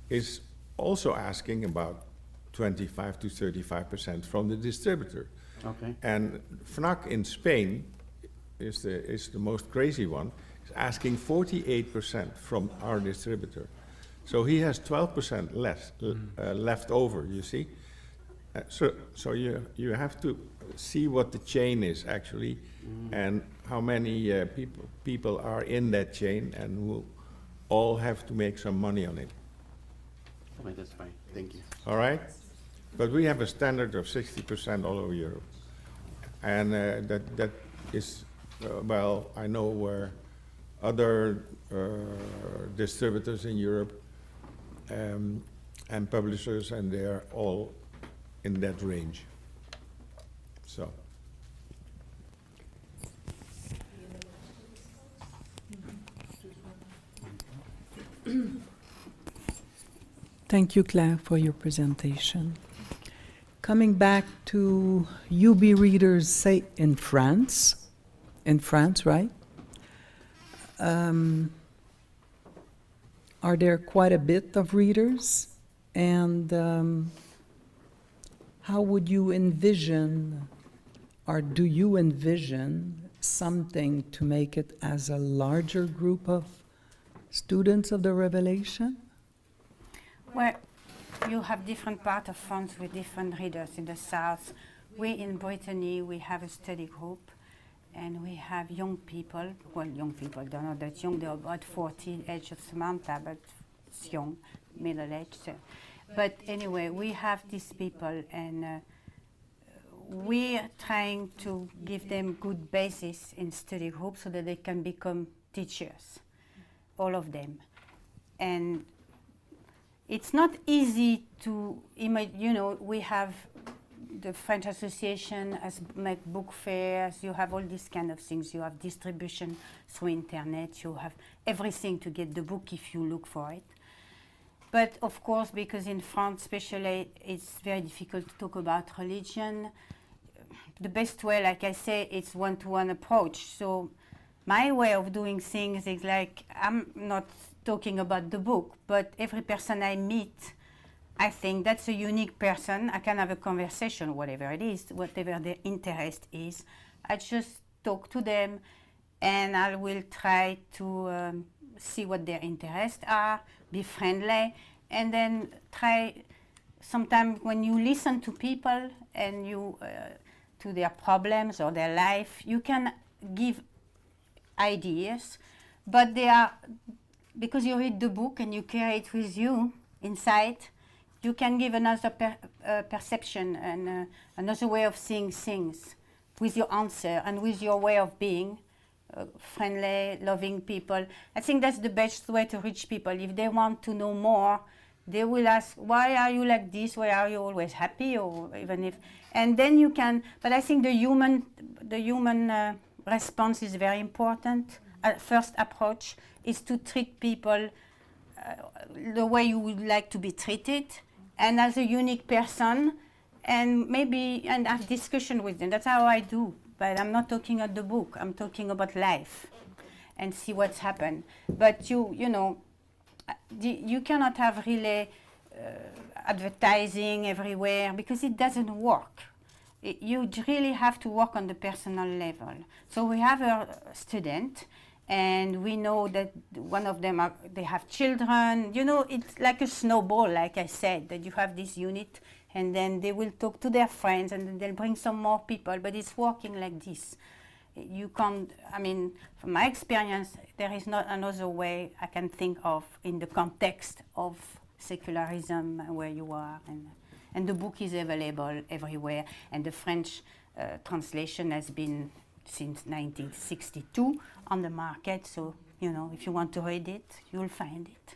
is also asking about 25 to 35% from the distributor. Okay. And FNAC in Spain is the most crazy one. Is asking 48% from our distributor. So he has 12% less left over. You see. So you have to see what the chain is actually, and how many people are in that chain, and who all have to make some money on it. Okay, that's fine. Thank you. All right, but we have a standard of 60% all over Europe, and that is well, I know where other distributors in Europe and publishers, and they are all in that range. So. Thank you, Claire, for your presentation. Coming back to UB readers, say in France, right? Are there quite a bit of readers? And how would you envision, or do you envision something to make it as a larger group of students of the Revelation? Well, you have different part of France with different readers. In the south, we in Brittany, we have a study group, and we have young people. Well, young people, they're not that young, they're about 40, age of Samantha, but it's young, middle age. So. But anyway, we have these people, and we're trying to give them good basis in study groups so that they can become teachers, all of them. And it's not easy to imagine, you know, we have the French Association has made book fairs, you have all these kind of things, you have distribution through internet, you have everything to get the book if you look for it. But of course, because in France especially, it's very difficult to talk about religion. The best way, like I say, it's one-to-one approach. So my way of doing things is like, I'm not talking about the book, but every person I meet, I think that's a unique person. I can have a conversation, whatever it is, whatever their interest is. I just talk to them, and I will try to see what their interests are, be friendly, and then try. Sometimes when you listen to people and you to their problems or their life, you can give ideas, but they are, because you read the book and you carry it with you inside, you can give another perception and another way of seeing things with your answer and with your way of being. Friendly, loving people. I think that's the best way to reach people. If they want to know more, they will ask, why are you like this? Why are you always happy? Or even if, and then you can, but I think the human response is very important. First approach is to treat people the way you would like to be treated, and as a unique person, and maybe, and have discussion with them. That's how I do. But I'm not talking about the book. I'm talking about life, and see what's happened. But you know, you cannot have really advertising everywhere because it doesn't work. You really have to work on the personal level. So we have a student, and we know that one of them they have children. You know, it's like a snowball, like I said, that you have this unit. And then they will talk to their friends, and then they'll bring some more people. But it's working like this. You can't, I mean, from my experience, there is not another way I can think of in the context of secularism where you are. And the book is available everywhere. And the French translation has been since 1962 on the market. So, you know, if you want to read it, you'll find it.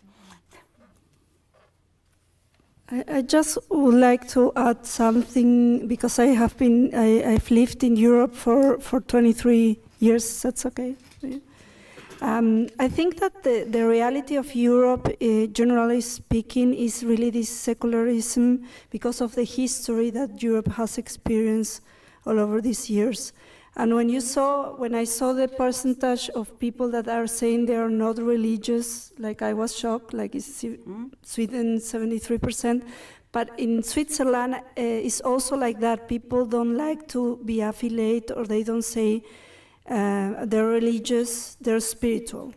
I just would like to add something because I've lived in Europe for 23 years. That's okay. I think that the reality of Europe, generally speaking, is really this secularism because of the history that Europe has experienced all over these years. And when I saw the percentage of people that are saying they are not religious, like I was shocked, like it's Sweden 73%, but in Switzerland it's also like that. People don't like to be affiliated, or they don't say they're religious, they're spiritual.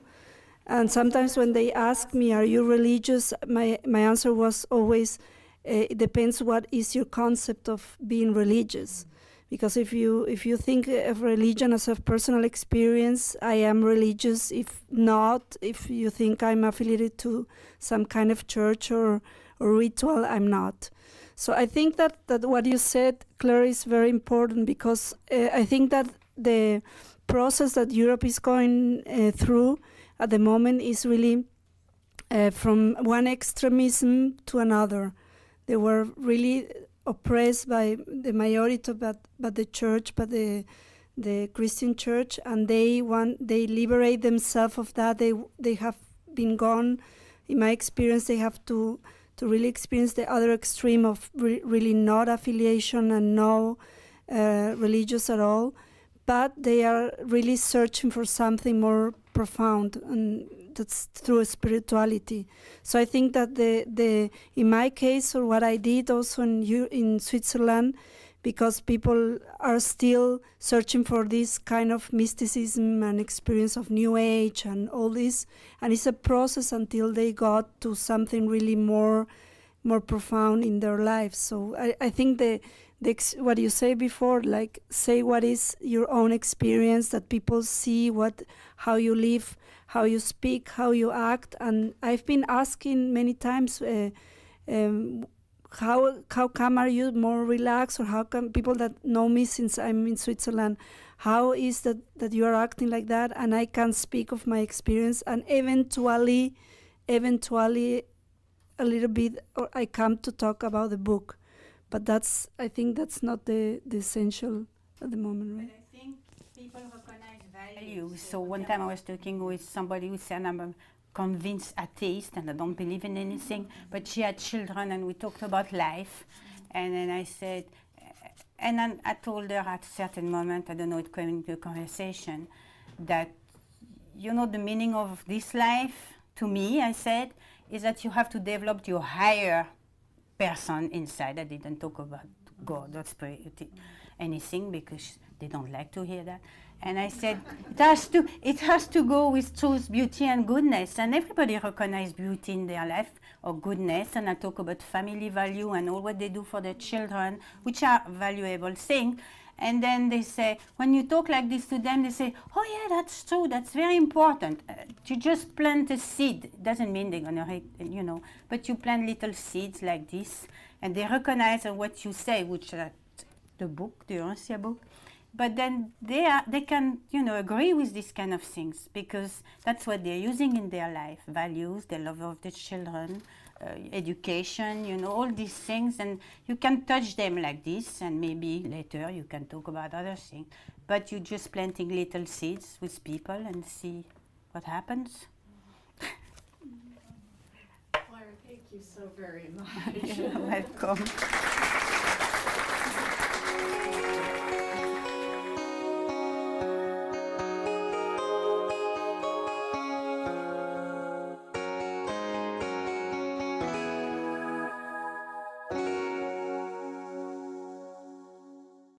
And sometimes when they ask me, are you religious? My answer was always, it depends what is your concept of being religious. Because if you think of religion as a personal experience, I am religious. If not, if you think I'm affiliated to some kind of church or ritual, I'm not. So I think that what you said, Claire, is very important, because I think that the process that Europe is going through at the moment is really from one extremism to another. They were really oppressed by the majority, but the church, but the Christian church, and they liberate themselves of that. They have been gone. In my experience, they have to really experience the other extreme of really not affiliation and no religious at all, but they are really searching for something more profound, and that's through spirituality. So I think that in my case, or what I did also in Switzerland, because people are still searching for this kind of mysticism and experience of New Age and all this, and it's a process until they got to something really more profound in their lives. So I think what you say before, like say what is your own experience, that people see how you live, how you speak, how you act. And I've been asking many times, how come are you more relaxed, or how come people that know me since I'm in Switzerland, how is that you are acting like that? And I can speak of my experience, and eventually a little bit, or I come to talk about the book. But I think that's not the essential at the moment, right? But I think people recognize value. So one time I was talking with somebody who said, I'm a convinced atheist and I don't believe in anything, but she had children and we talked about life. And then I said, and then I told her at a certain moment, I don't know, it came into a conversation, that, you know, the meaning of this life, to me, I said, is that you have to develop your higher person inside. I didn't talk about God or spirit, anything, because they don't like to hear that. And I said, it has to go with truth, beauty, and goodness. And everybody recognizes beauty in their life, or goodness. And I talk about family value and all what they do for their children, which are valuable things. And then they say, when you talk like this to them, they say, oh yeah, that's true, that's very important. You just plant a seed. It doesn't mean they're gonna, you know, but you plant little seeds like this, and they recognize what you say, which the book, the Urantia Book. But then they can, you know, agree with these kind of things, because that's what they're using in their life, values, the love of the children, education, you know, all these things. And you can touch them like this, and maybe later you can talk about other things. But you're just planting little seeds with people and see what happens. Claire, thank you so very much. You're welcome.